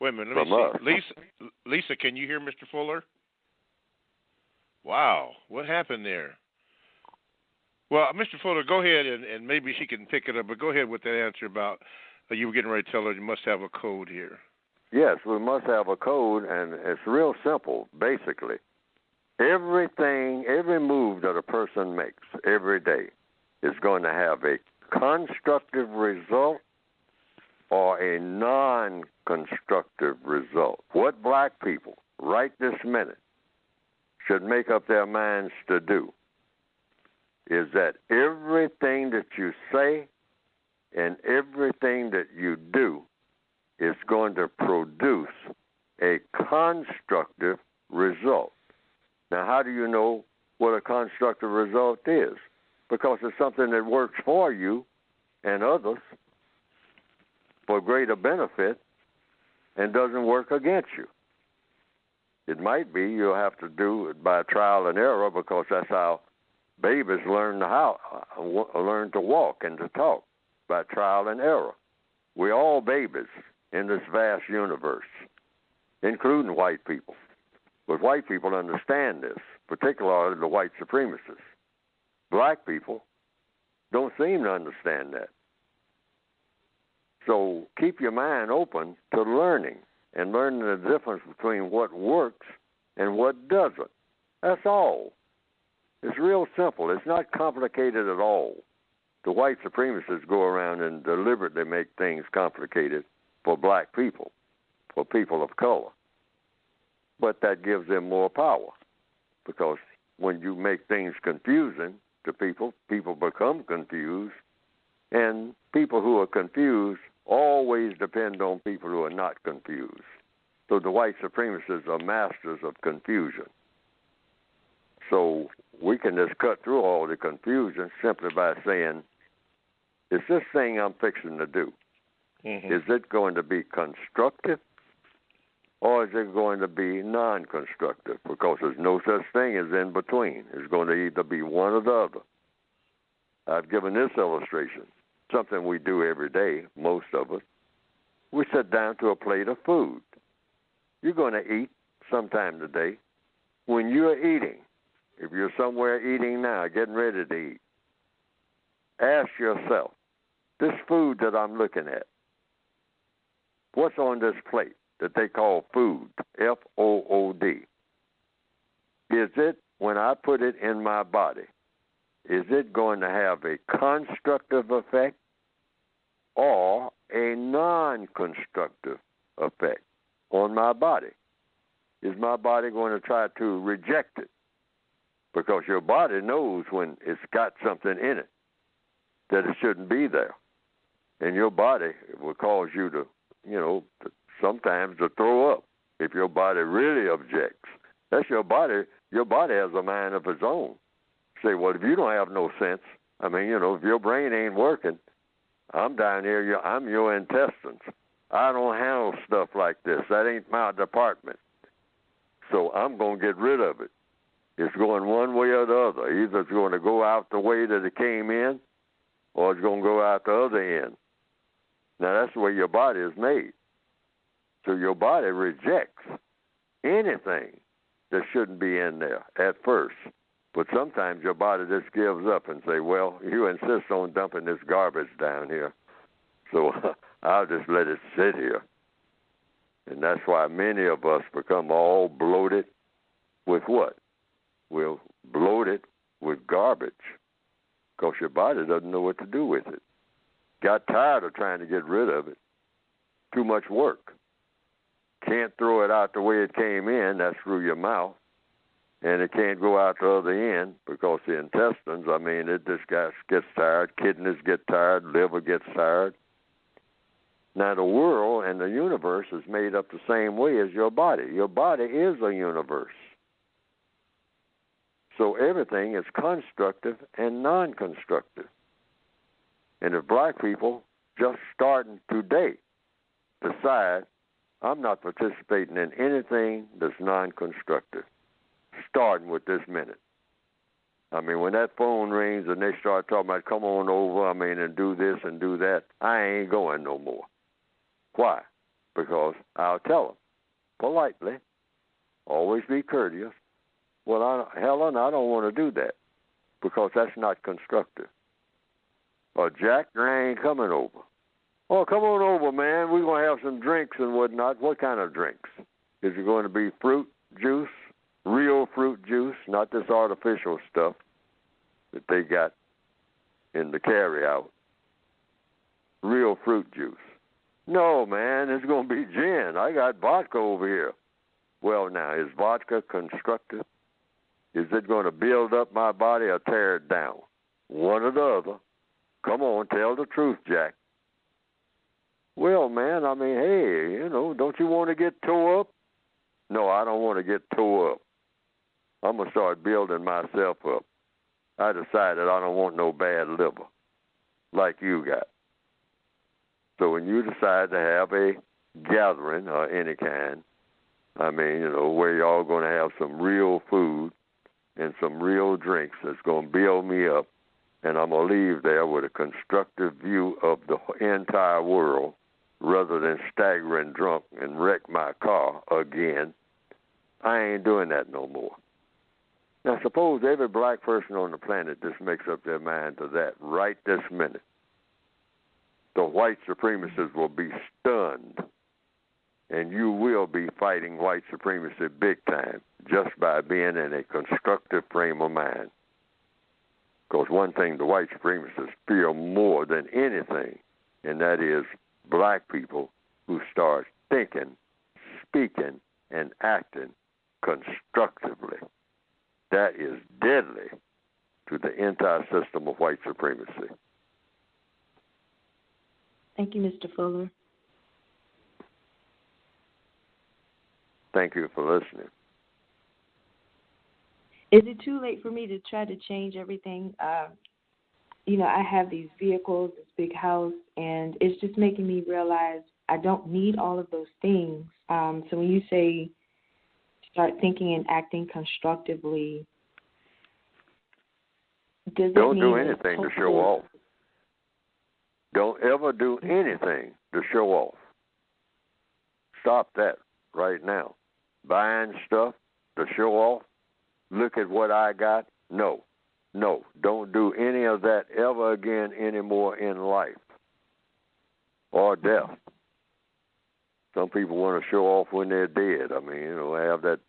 Wait a minute, let me see. Lisa, can you hear Mr. Fuller? Wow, what happened there? Well, Mr. Fuller, go ahead, and maybe she can pick it up, but go ahead with that answer about you were getting ready to tell her you must have a code here. Yes, we must have a code, and it's real simple, basically. Every move that a person makes every day is going to have a constructive result or a non-constructive result. What black people, right this minute, should make up their minds to do is that everything that you say and everything that you do is going to produce a constructive result. Now, how do you know what a constructive result is? because it's something that works for you and others for greater benefit and doesn't work against you. It might be you'll have to do it by trial and error because that's how babies learn to walk and to talk, by trial and error. We're all babies in this vast universe, including white people. But white people understand this, particularly the white supremacists. Black people don't seem to understand that. So keep your mind open to learning and learning the difference between what works and what doesn't. That's all. It's real simple. It's not complicated at all. The white supremacists go around and deliberately make things complicated for black people, for people of color. But that gives them more power, because when you make things confusing to people, people become confused, and people who are confused always depend on people who are not confused. So the white supremacists are masters of confusion. So we can just cut through all the confusion simply by saying, is this thing I'm fixing to do, is it going to be constructive or is it going to be non-constructive? Because there's no such thing as in between. It's going to either be one or the other. I've given this illustration, something we do every day, most of us. We sit down to a plate of food. You're going to eat sometime today. When you're eating, if you're somewhere eating now, getting ready to eat, ask yourself, this food that I'm looking at, what's on this plate that they call food, F-O-O-D? Is it, when I put it in my body, is it going to have a constructive effect or a non-constructive effect on my body? Is my body going to try to reject it? Because your body knows when it's got something in it that it shouldn't be there. And your body will cause you to, sometimes to throw up if your body really objects. That's your body. Your body has a mind of its own. Say, well, if you don't have no sense, if your brain ain't working, I'm down here, I'm your intestines. I don't handle stuff like this. That ain't my department. So I'm going to get rid of it. It's going one way or the other. Either it's going to go out the way that it came in, or it's going to go out the other end. Now, that's the way your body is made. So your body rejects anything that shouldn't be in there at first. But sometimes your body just gives up and say, well, you insist on dumping this garbage down here, so I'll just let it sit here. And that's why many of us become all bloated with what? We're bloated with garbage because your body doesn't know what to do with it. Got tired of trying to get rid of it. Too much work. Can't throw it out the way it came in, that's through your mouth. And it can't go out the other end because the intestines, it just gets tired. Kidneys get tired. Liver gets tired. Now, the world and the universe is made up the same way as your body. Your body is a universe. So everything is constructive and non-constructive. And if black people just starting today decide, I'm not participating in anything that's non-constructive, starting with this minute. When that phone rings and they start talking about come on over, and do this and do that, I ain't going no more. Why? Because I'll tell them politely, always be courteous. Well, Helen, I don't want to do that because that's not constructive. Or Jack, I ain't coming over. Oh, come on over, man. We're going to have some drinks and whatnot. What kind of drinks? Is it going to be fruit juice, real fruit juice, not this artificial stuff that they got in the carry-out? Real fruit juice. No, man, it's going to be gin. I got vodka over here. Well, now, is vodka constructive? Is it going to build up my body or tear it down? One or the other. Come on, tell the truth, Jack. Well, man, hey, don't you want to get tore up? No, I don't want to get tore up. I'm going to start building myself up. I decided I don't want no bad liver like you got. So when you decide to have a gathering or any kind, I mean, where y'all going to have some real food and some real drinks that's going to build me up, and I'm going to leave there with a constructive view of the entire world rather than staggering drunk and wreck my car again, I ain't doing that no more. Now, suppose every black person on the planet just makes up their mind to that right this minute. The white supremacists will be stunned, and you will be fighting white supremacy big time just by being in a constructive frame of mind. Because one thing the white supremacists fear more than anything, and that is black people who start thinking, speaking, and acting constructively. That is deadly to the entire system of white supremacy. Thank you, Mr. Fuller. Thank you for listening. Is it too late for me to try to change everything? I have these vehicles, this big house, and it's just making me realize I don't need all of those things. So when you say start thinking and acting constructively, does it Don't mean do anything to show off. Don't ever do anything to show off. Stop that right now. Buying stuff to show off. Look at what I got. No. Don't do any of that ever again anymore in life or death. Some people want to show off when they're dead. I mean, have that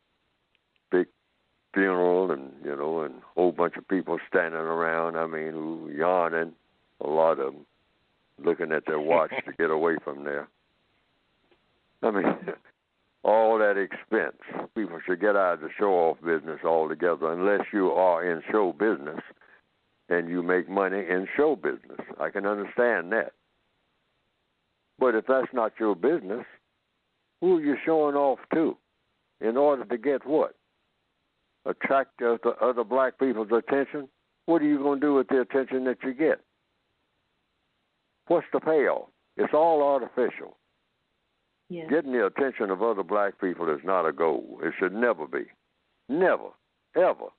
big funeral and and a whole bunch of people standing around, who yawning, a lot of them looking at their watch to get away from there. All that expense. People should get out of the show-off business altogether unless you are in show business and you make money in show business. I can understand that. But if that's not your business, who are you showing off to in order to get what? Attract other black people's attention? What are you going to do with the attention that you get? What's the payoff? It's all artificial. Yes. Getting the attention of other black people is not a goal. It should never be. Never. Ever.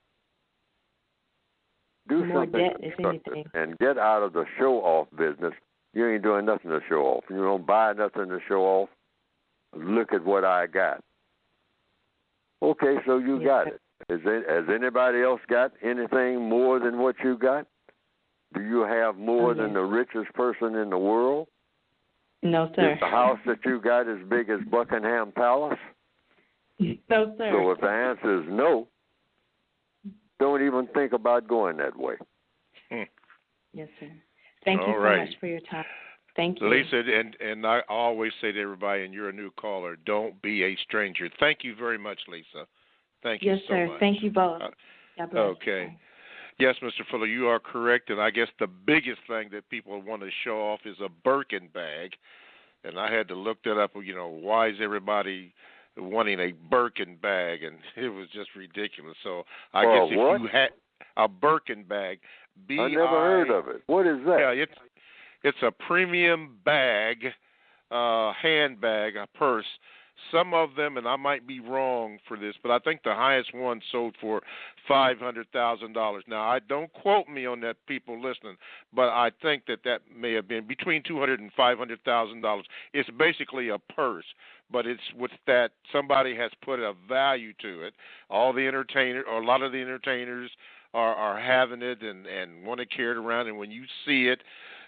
Do More something debt, if constructive anything. and get out of the show-off business. You ain't doing nothing to show off. You don't buy nothing to show off. Look at what I got. Okay, so you got it. Has anybody else got anything more than what you got? Do you have more than the richest person in the world? No, sir. Is the house that you got as big as Buckingham Palace? No, sir. So if the answer is no, don't even think about going that way. Yes, sir. Thank you so much for your time. Thank you. Lisa, and I always say to everybody, and you're a new caller, don't be a stranger. Thank you very much, Lisa. Thank you so much. Yes, sir. Thank you both. God bless. Okay. Bye. Yes, Mr. Fuller, you are correct, and I guess the biggest thing that people want to show off is a Birkin bag, and I had to look that up. Why is everybody wanting a Birkin bag? And it was just ridiculous. So I guess if you had a Birkin bag, I never heard of it. What is that? Yeah, it's a premium bag, handbag, a purse. Some of them, and I might be wrong for this, but I think the highest one sold for $500,000. Now, don't quote me on that, people listening, but I think that may have been between $200,000 and $500,000. It's basically a purse, but it's with that somebody has put a value to it. All the entertainers, or a lot of the entertainers, are having it and want to carry it around, and when you see it,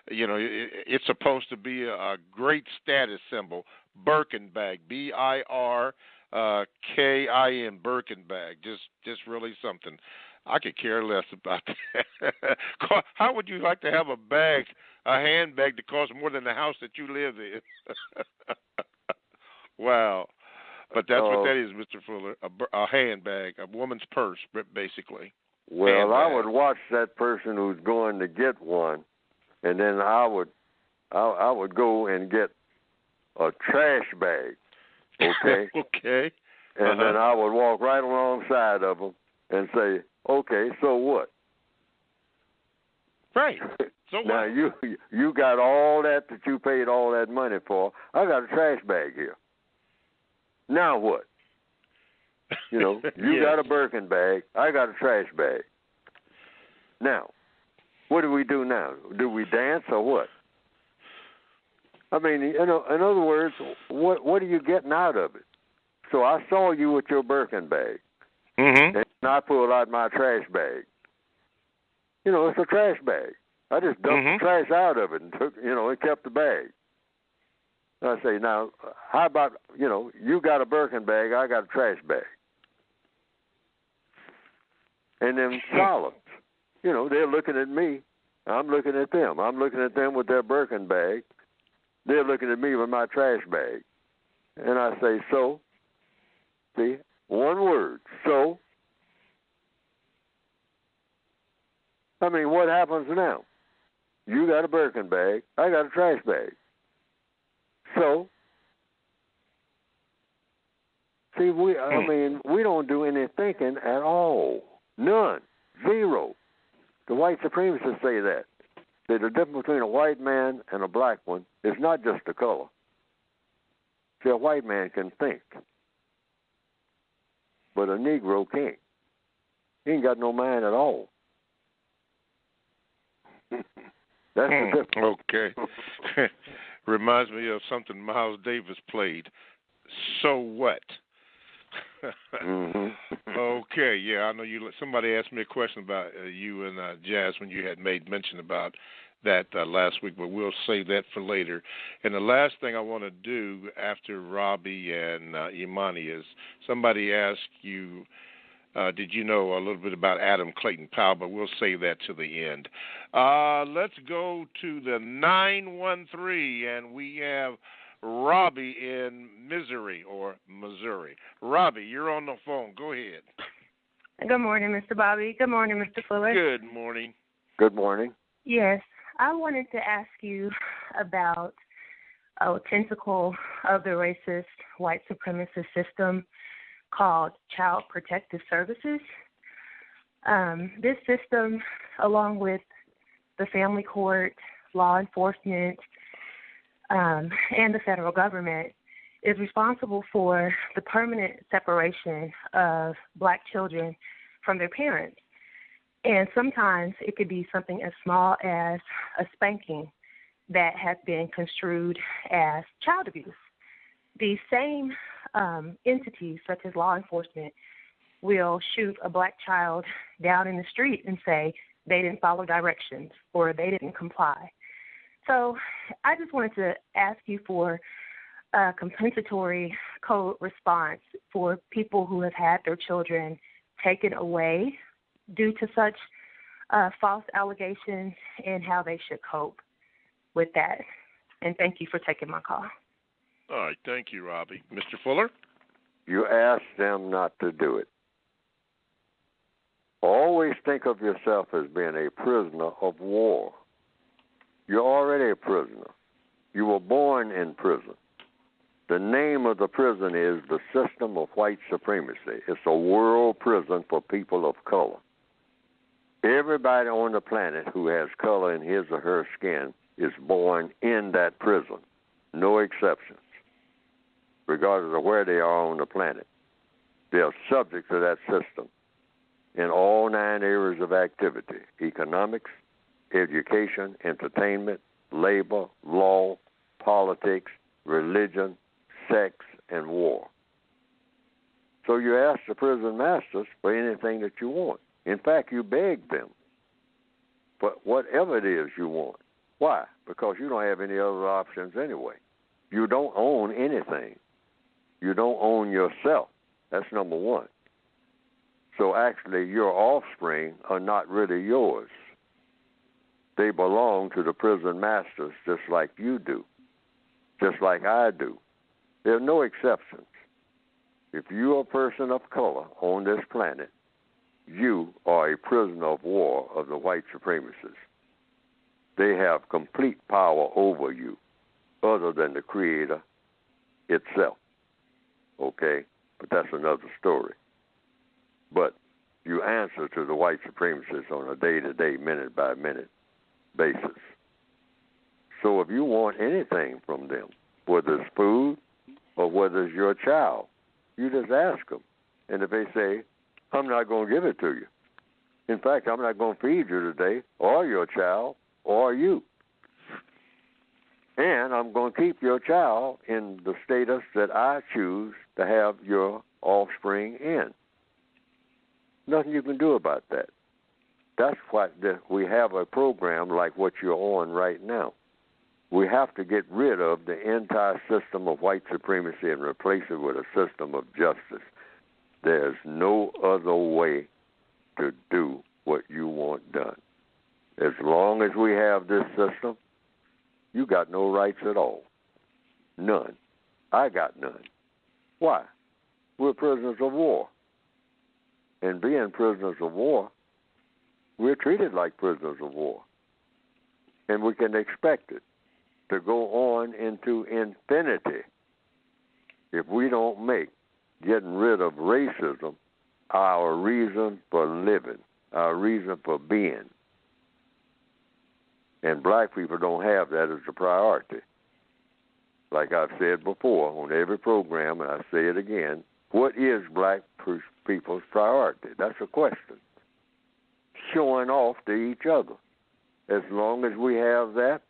it's supposed to be a great status symbol. Birkin bag, BIRKIN, Birkin bag, just really something. I could care less about that. How would you like to have a handbag that costs more than the house that you live in? Wow. But that's what that is, Mr. Fuller, a handbag, a woman's purse, basically. Well, handbag. I would watch that person who's going to get one, and then I would go and get a trash bag, okay? Okay. And then I would walk right alongside of them and say, okay, so what? Right. So now what? you got all that you paid all that money for. I got a trash bag here. Now what? You know, you Yes. got a Birkin bag. I got a trash bag. Now, what do we do now? Do we dance or what? I mean, you know, in other words, what are you getting out of it? So I saw you with your Birkin bag, Mm-hmm. and I pulled out my trash bag. You know, it's a trash bag. I just dumped the trash out of it and took, you know, and kept the bag. And I say, now, how about, you know, you got a Birkin bag, I got a trash bag. And then silence. You know, they're looking at me. I'm looking at them. I'm looking at them with their Birkin bag. They're looking at me with my trash bag. And I say, so? See, one word, so? I mean, what happens now? You got a Birkin bag. I got a trash bag. So? See, I mean, we don't do any thinking at all. None. Zero. The white supremacists say that. That the difference between a white man and a black one is not just the color. See, a white man can think, but a Negro can't. He ain't got no mind at all. That's the difference. Okay. Reminds me of something Miles Davis played. So what? Okay, yeah, I know you. Somebody asked me a question about you and Jazz when you had made mention about that last week, but we'll save that for later. And the last thing I want to do after Robbie and Imani is somebody asked you, did you know a little bit about Adam Clayton Powell, but we'll save that to the end. Let's go to the 913, and we have Robbie in Missouri. Robbie, you're on the phone. Go ahead. Good morning, Mr. Bobby. Good morning, Mr. Fuller. Good morning. Good morning. Yes, I wanted to ask you about a tentacle of the racist white supremacist system called Child Protective Services. This system, along with the family court, law enforcement, and the federal government, is responsible for the permanent separation of black children from their parents. And sometimes it could be something as small as a spanking that has been construed as child abuse. These same entities, such as law enforcement, will shoot a black child down in the street and say they didn't follow directions or they didn't comply. So I just wanted to ask you for a compensatory code response for people who have had their children taken away due to such false allegations and how they should cope with that. And thank you for taking my call. All right, thank you, Robbie. Mr. Fuller? You ask them not to do it. Always think of yourself as being a prisoner of war. You're already a prisoner. You were born in prison. The name of the prison is the system of white supremacy. It's a world prison for people of color. Everybody on the planet who has color in his or her skin is born in that prison. No exceptions. Regardless of where they are on the planet. They are subject to that system in all 9 areas of activity: economics, education, entertainment, labor, law, politics, religion, sex, and war. So you ask the prison masters for anything that you want. In fact, you beg them for whatever it is you want. Why? Because you don't have any other options anyway. You don't own anything. You don't own yourself. That's number one. So actually, your offspring are not really yours. They belong to the prison masters just like you do, just like I do. There are no exceptions. If you're a person of color on this planet, you are a prisoner of war of the white supremacists. They have complete power over you, other than the Creator itself. Okay? But that's another story. But you answer to the white supremacists on a day-to-day, minute by minute. basis. So if you want anything from them, whether it's food or whether it's your child, you just ask them. And if they say, I'm not going to give it to you. In fact, I'm not going to feed you today or your child or you. And I'm going to keep your child in the status that I choose to have your offspring in. Nothing you can do about that. That's why we have a program like what you're on right now. We have to get rid of the entire system of white supremacy and replace it with a system of justice. There's no other way to do what you want done. As long as we have this system, you got no rights at all. None. I got none. Why? We're prisoners of war. And being prisoners of war, we're treated like prisoners of war. And we can expect it to go on into infinity if we don't make getting rid of racism our reason for living, our reason for being. And black people don't have that as a priority. Like I've said before on every program, and I say it again, what is black people's priority? That's a question. Showing off to each other. As long as we have that,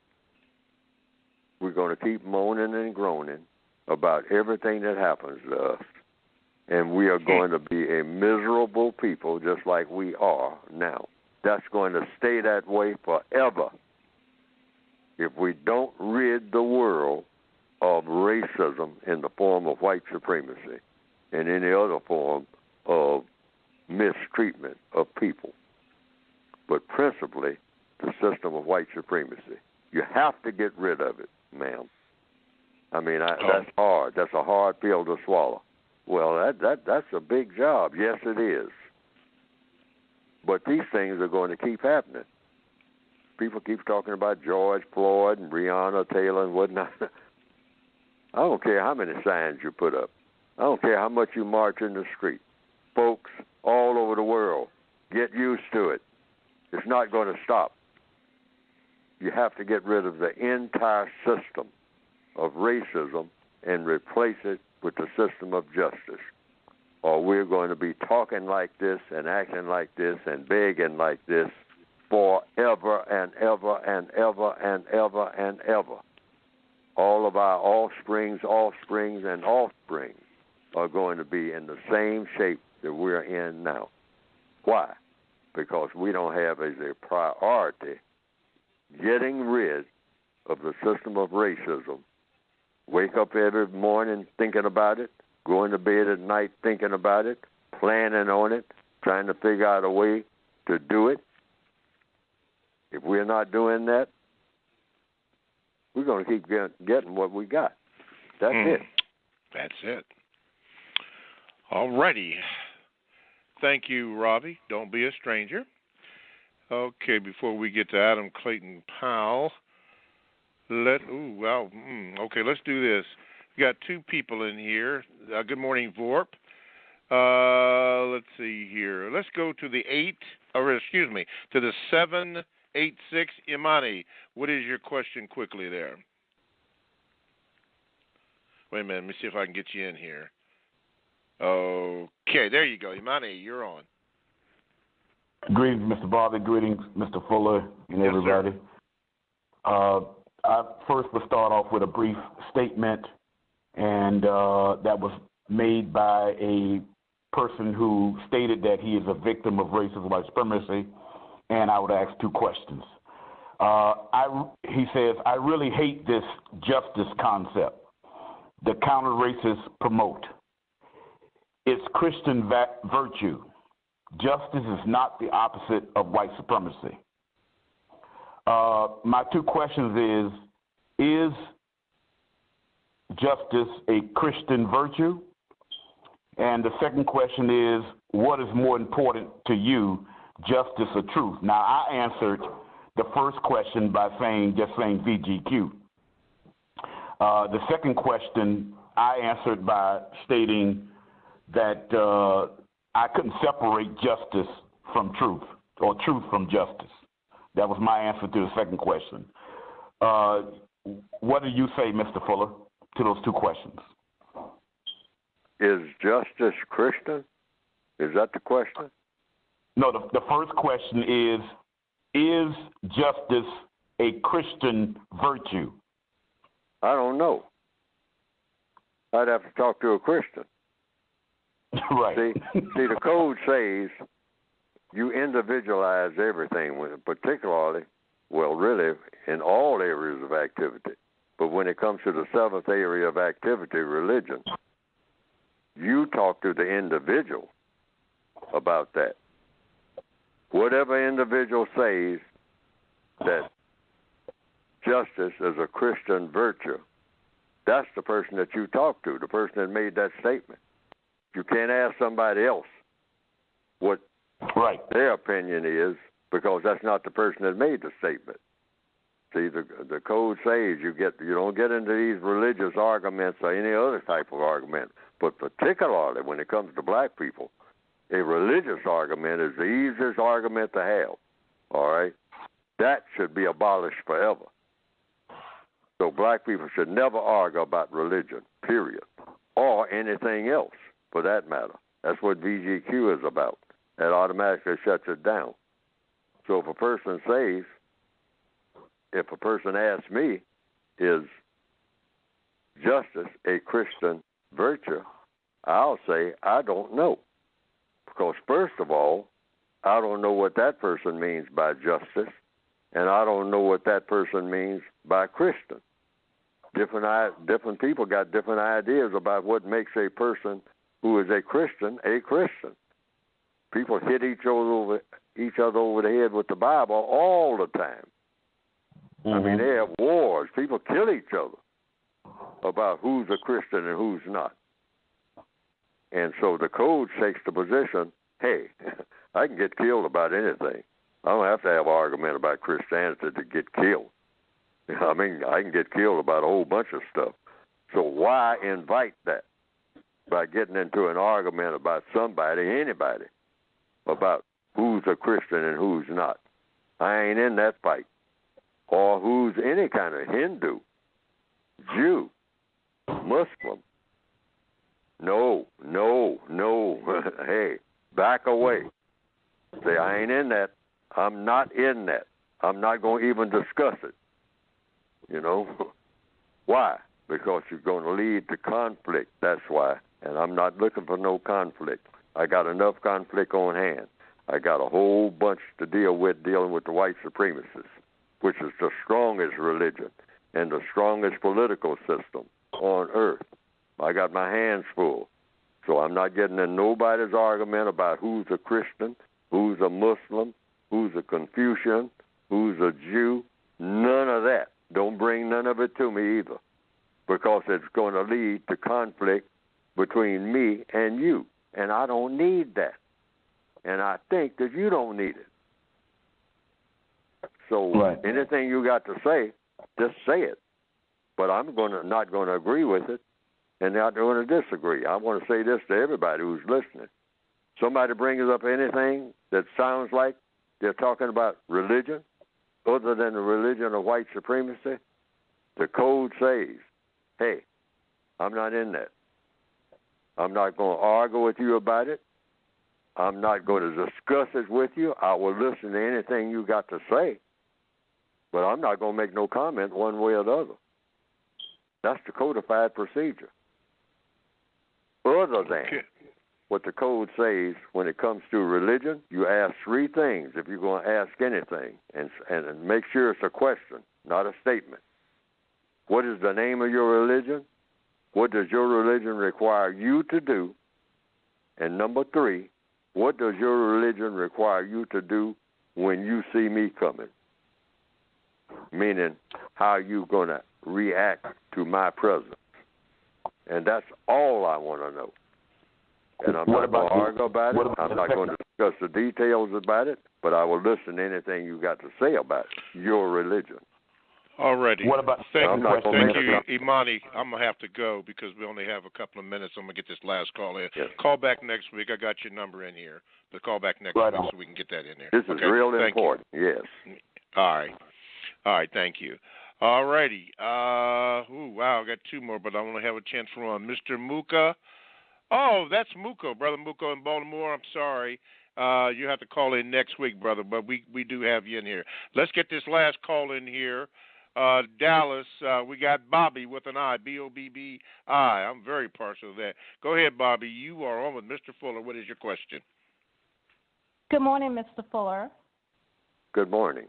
we're going to keep moaning and groaning about everything that happens to us. And we are going to be a miserable people just like we are now. That's going to stay that way forever if we don't rid the world of racism in the form of white supremacy and any other form of mistreatment of people. But principally, the system of white supremacy. You have to get rid of it, ma'am. I mean, that's hard. That's a hard pill to swallow. Well, that's a big job. Yes, it is. But these things are going to keep happening. People keep talking about George Floyd and Breonna Taylor and whatnot. I don't care how many signs you put up. I don't care how much you march in the street. Folks all over the world, get used to it. It's not going to stop. You have to get rid of the entire system of racism and replace it with the system of justice. Or we're going to be talking like this and acting like this and begging like this forever and ever and ever and ever and ever. All of our offsprings and offsprings are going to be in the same shape that we're in now. Why? Because we don't have as a priority getting rid of the system of racism. Wake up every morning thinking about it, going to bed at night thinking about it, planning on it, trying to figure out a way to do it. If we're not doing that, we're going to keep getting what we got. That's it. That's it. All righty. Thank you, Robbie. Don't be a stranger. Okay, before we get to Adam Clayton Powell, let's do this. We got two people in here. Good morning, Vorp. Let's see here. Let's go to the 786 Imani. What is your question quickly there? Wait a minute. Let me see if I can get you in here. Okay, there you go. Imani, you're on. Greetings, Mr. Bobby. Greetings, Mr. Fuller, and everybody. I first will start off with a brief statement, and that was made by a person who stated that he is a victim of racist white supremacy, and I would ask two questions. He says, I really hate this justice concept the counter-racists promote. It's Christian virtue. Justice is not the opposite of white supremacy. My two questions is justice a Christian virtue? And the second question is, what is more important to you, justice or truth? Now, I answered the first question by saying VGQ. The second question I answered by stating that I couldn't separate justice from truth or truth from justice. That was my answer to the second question. What do you say, Mr. Fuller, to those two questions? Is justice Christian? Is that the question? No, the first question is justice a Christian virtue? I don't know. I'd have to talk to a Christian. Right. See, the code says you individualize everything, particularly, well, really, in all areas of activity. But when it comes to the seventh area of activity, religion, you talk to the individual about that. Whatever individual says that justice is a Christian virtue, that's the person that you talk to, the person that made that statement. You can't ask somebody else what their opinion is, because that's not the person that made the statement. See, the code says you don't get into these religious arguments or any other type of argument, but particularly when it comes to black people, a religious argument is the easiest argument to have. All right? That should be abolished forever. So black people should never argue about religion, period, or anything else for that matter. That's what VGQ is about. That automatically shuts it down. So if a person asks me, is justice a Christian virtue, I'll say, I don't know. Because first of all, I don't know what that person means by justice, and I don't know what that person means by Christian. Different people got different ideas about what makes a person who is a Christian a Christian. People hit each other over the head with the Bible all the time. Mm-hmm. I mean, they have wars. People kill each other about who's a Christian and who's not. And so the code takes the position, hey, I can get killed about anything. I don't have to have an argument about Christianity to get killed. I mean, I can get killed about a whole bunch of stuff. So why invite that by getting into an argument about anybody, about who's a Christian and who's not? I ain't in that fight. Or who's any kind of Hindu, Jew, Muslim. No. Hey, back away. Say, I ain't in that. I'm not in that. I'm not going to even discuss it. You know? Why? Because you're going to lead to conflict. That's why. And I'm not looking for no conflict. I got enough conflict on hand. I got a whole bunch to dealing with the white supremacists, which is the strongest religion and the strongest political system on earth. I got my hands full. So I'm not getting in nobody's argument about who's a Christian, who's a Muslim, who's a Confucian, who's a Jew. None of that. Don't bring none of it to me either, because it's going to lead to conflict between me and you. And I don't need that. And I think that you don't need it. So anything you got to say, just say it. But I'm not going to agree with it, and not going to disagree. I want to say this to everybody who's listening. Somebody brings up anything that sounds like they're talking about religion, other than the religion of white supremacy, the code says, hey, I'm not in that. I'm not going to argue with you about it. I'm not going to discuss it with you. I will listen to anything you got to say, but I'm not going to make no comment one way or the other. That's the codified procedure. Other than what the code says when it comes to religion, you ask three things if you're going to ask anything, and make sure it's a question, not a statement. What is the name of your religion? What does your religion require you to do? And number three, what does your religion require you to do when you see me coming? Meaning, how you going to react to my presence. And that's all I want to know. And I'm not going to argue about it. I'm not going to discuss the details about it, but I will listen to anything you got to say about it, your religion. Alrighty. What about thank you, Imani. I'm going to have to go because we only have a couple of minutes. I'm going to get this last call in. Yes. Call back next week. I got your number in here. But call back next week so we can get that in there. This is real important. Yes. All right, thank you. All righty. Wow, I got two more, but I want to have a chance for one. Mr. Muka. Oh, that's Muko, Brother Muko in Baltimore. I'm sorry. You have to call in next week, brother, but we do have you in here. Let's get this last call in here. Dallas, we got Bobby with an I, B-O-B-B-I. I'm very partial to that. Go ahead, Bobby. You are on with Mr. Fuller. What is your question? Good morning, Mr. Fuller. Good morning.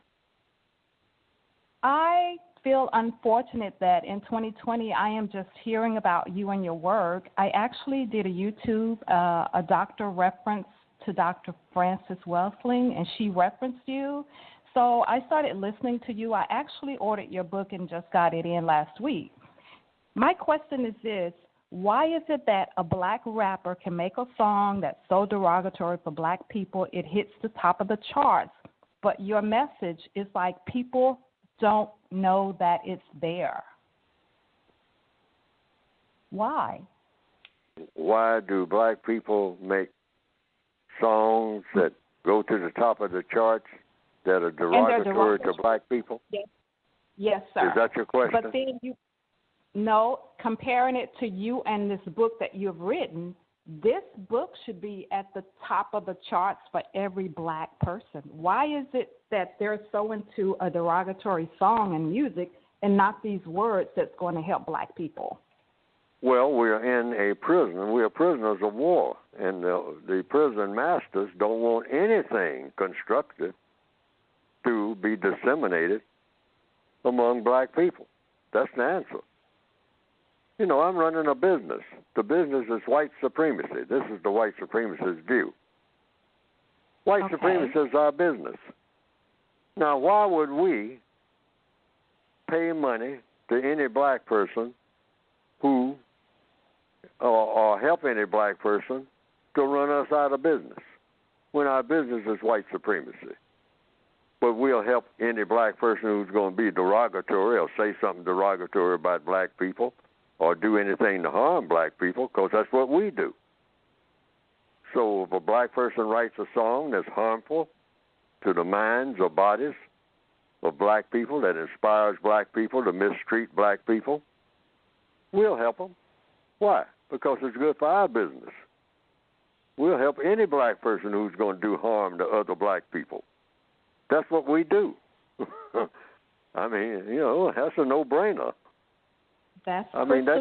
I feel unfortunate that in 2020 I am just hearing about you and your work. I actually did a YouTube, a doctor reference to Dr. Frances Welsling, and she referenced you. So I started listening to you. I actually ordered your book and just got it in last week. My question is this: why is it that a black rapper can make a song that's so derogatory for black people, it hits the top of the charts, but your message is like people don't know that it's there? Why? Why do black people make songs that go to the top of the charts that are derogatory to black people? Yes, sir. Is that your question? But then comparing it to you and this book that you've written, this book should be at the top of the charts for every black person. Why is it that they're so into a derogatory song and music and not these words that's going to help black people? Well, we're in a prison. We are prisoners of war, and the prison masters don't want anything constructive to be disseminated among black people. That's the answer. You know, I'm running a business. The business is white supremacy. This is the white supremacist view. White supremacy is our business. Now, why would we pay money to any black person who, or help any black person to run us out of business when our business is white supremacy? But we'll help any black person who's going to be derogatory or say something derogatory about black people or do anything to harm black people, because that's what we do. So if a black person writes a song that's harmful to the minds or bodies of black people, that inspires black people to mistreat black people, we'll help them. Why? Because it's good for our business. We'll help any black person who's going to do harm to other black people. That's what we do. I mean, you know, that's a no-brainer. That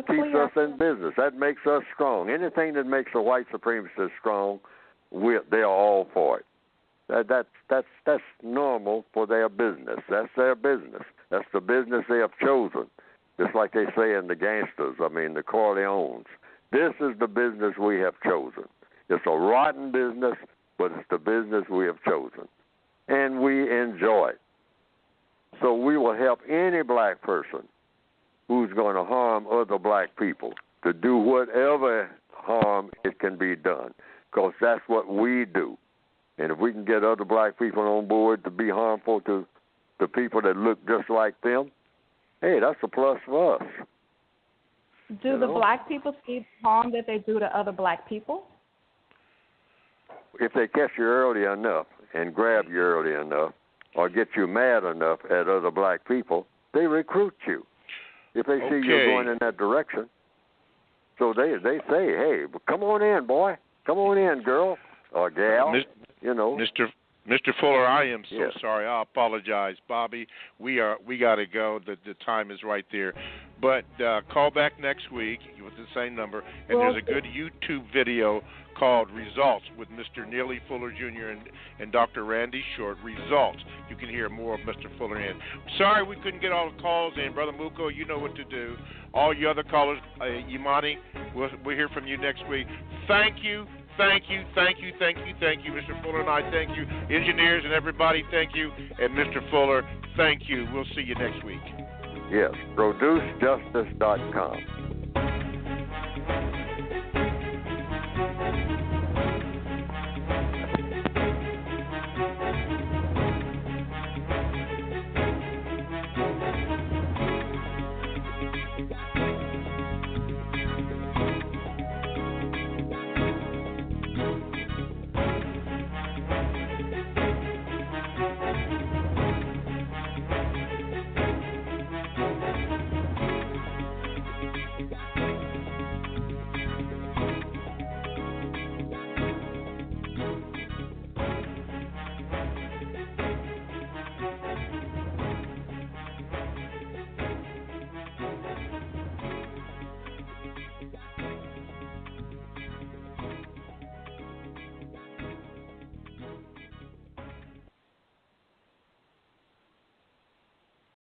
keeps us in business. That makes us strong. Anything that makes a white supremacist strong, they're all for it. That's normal for their business. That's their business. That's the business they have chosen. Just like they say in the gangsters, the Corleones. This is the business we have chosen. It's a rotten business, but it's the business we have chosen. And we enjoy it. So we will help any black person who's going to harm other black people to do whatever harm it can be done, because that's what we do. And if we can get other black people on board to be harmful to the people that look just like them, hey, that's a plus for us. Do the black people see harm that they do to other black people? If they catch you early enough and grab you early enough or get you mad enough at other black people, they recruit you. If they see you're going in that direction. So they say, hey, come on in, boy. Come on in, girl or gal, Mr. Fuller, I am so sorry. I apologize, Bobby. We got to go. The time is right there. But call back next week with the same number, and there's a good YouTube video called Results with Mr. Neely Fuller Jr. and Dr. Randy Short. Results. You can hear more of Mr. Fuller in. Sorry we couldn't get all the calls in. Brother Muko, you know what to do. All you other callers, Imani, we'll hear from you next week. Thank you. Thank you, Mr. Fuller, and I thank you. Engineers and everybody, thank you. And Mr. Fuller, thank you. We'll see you next week. Yes, producejustice.com.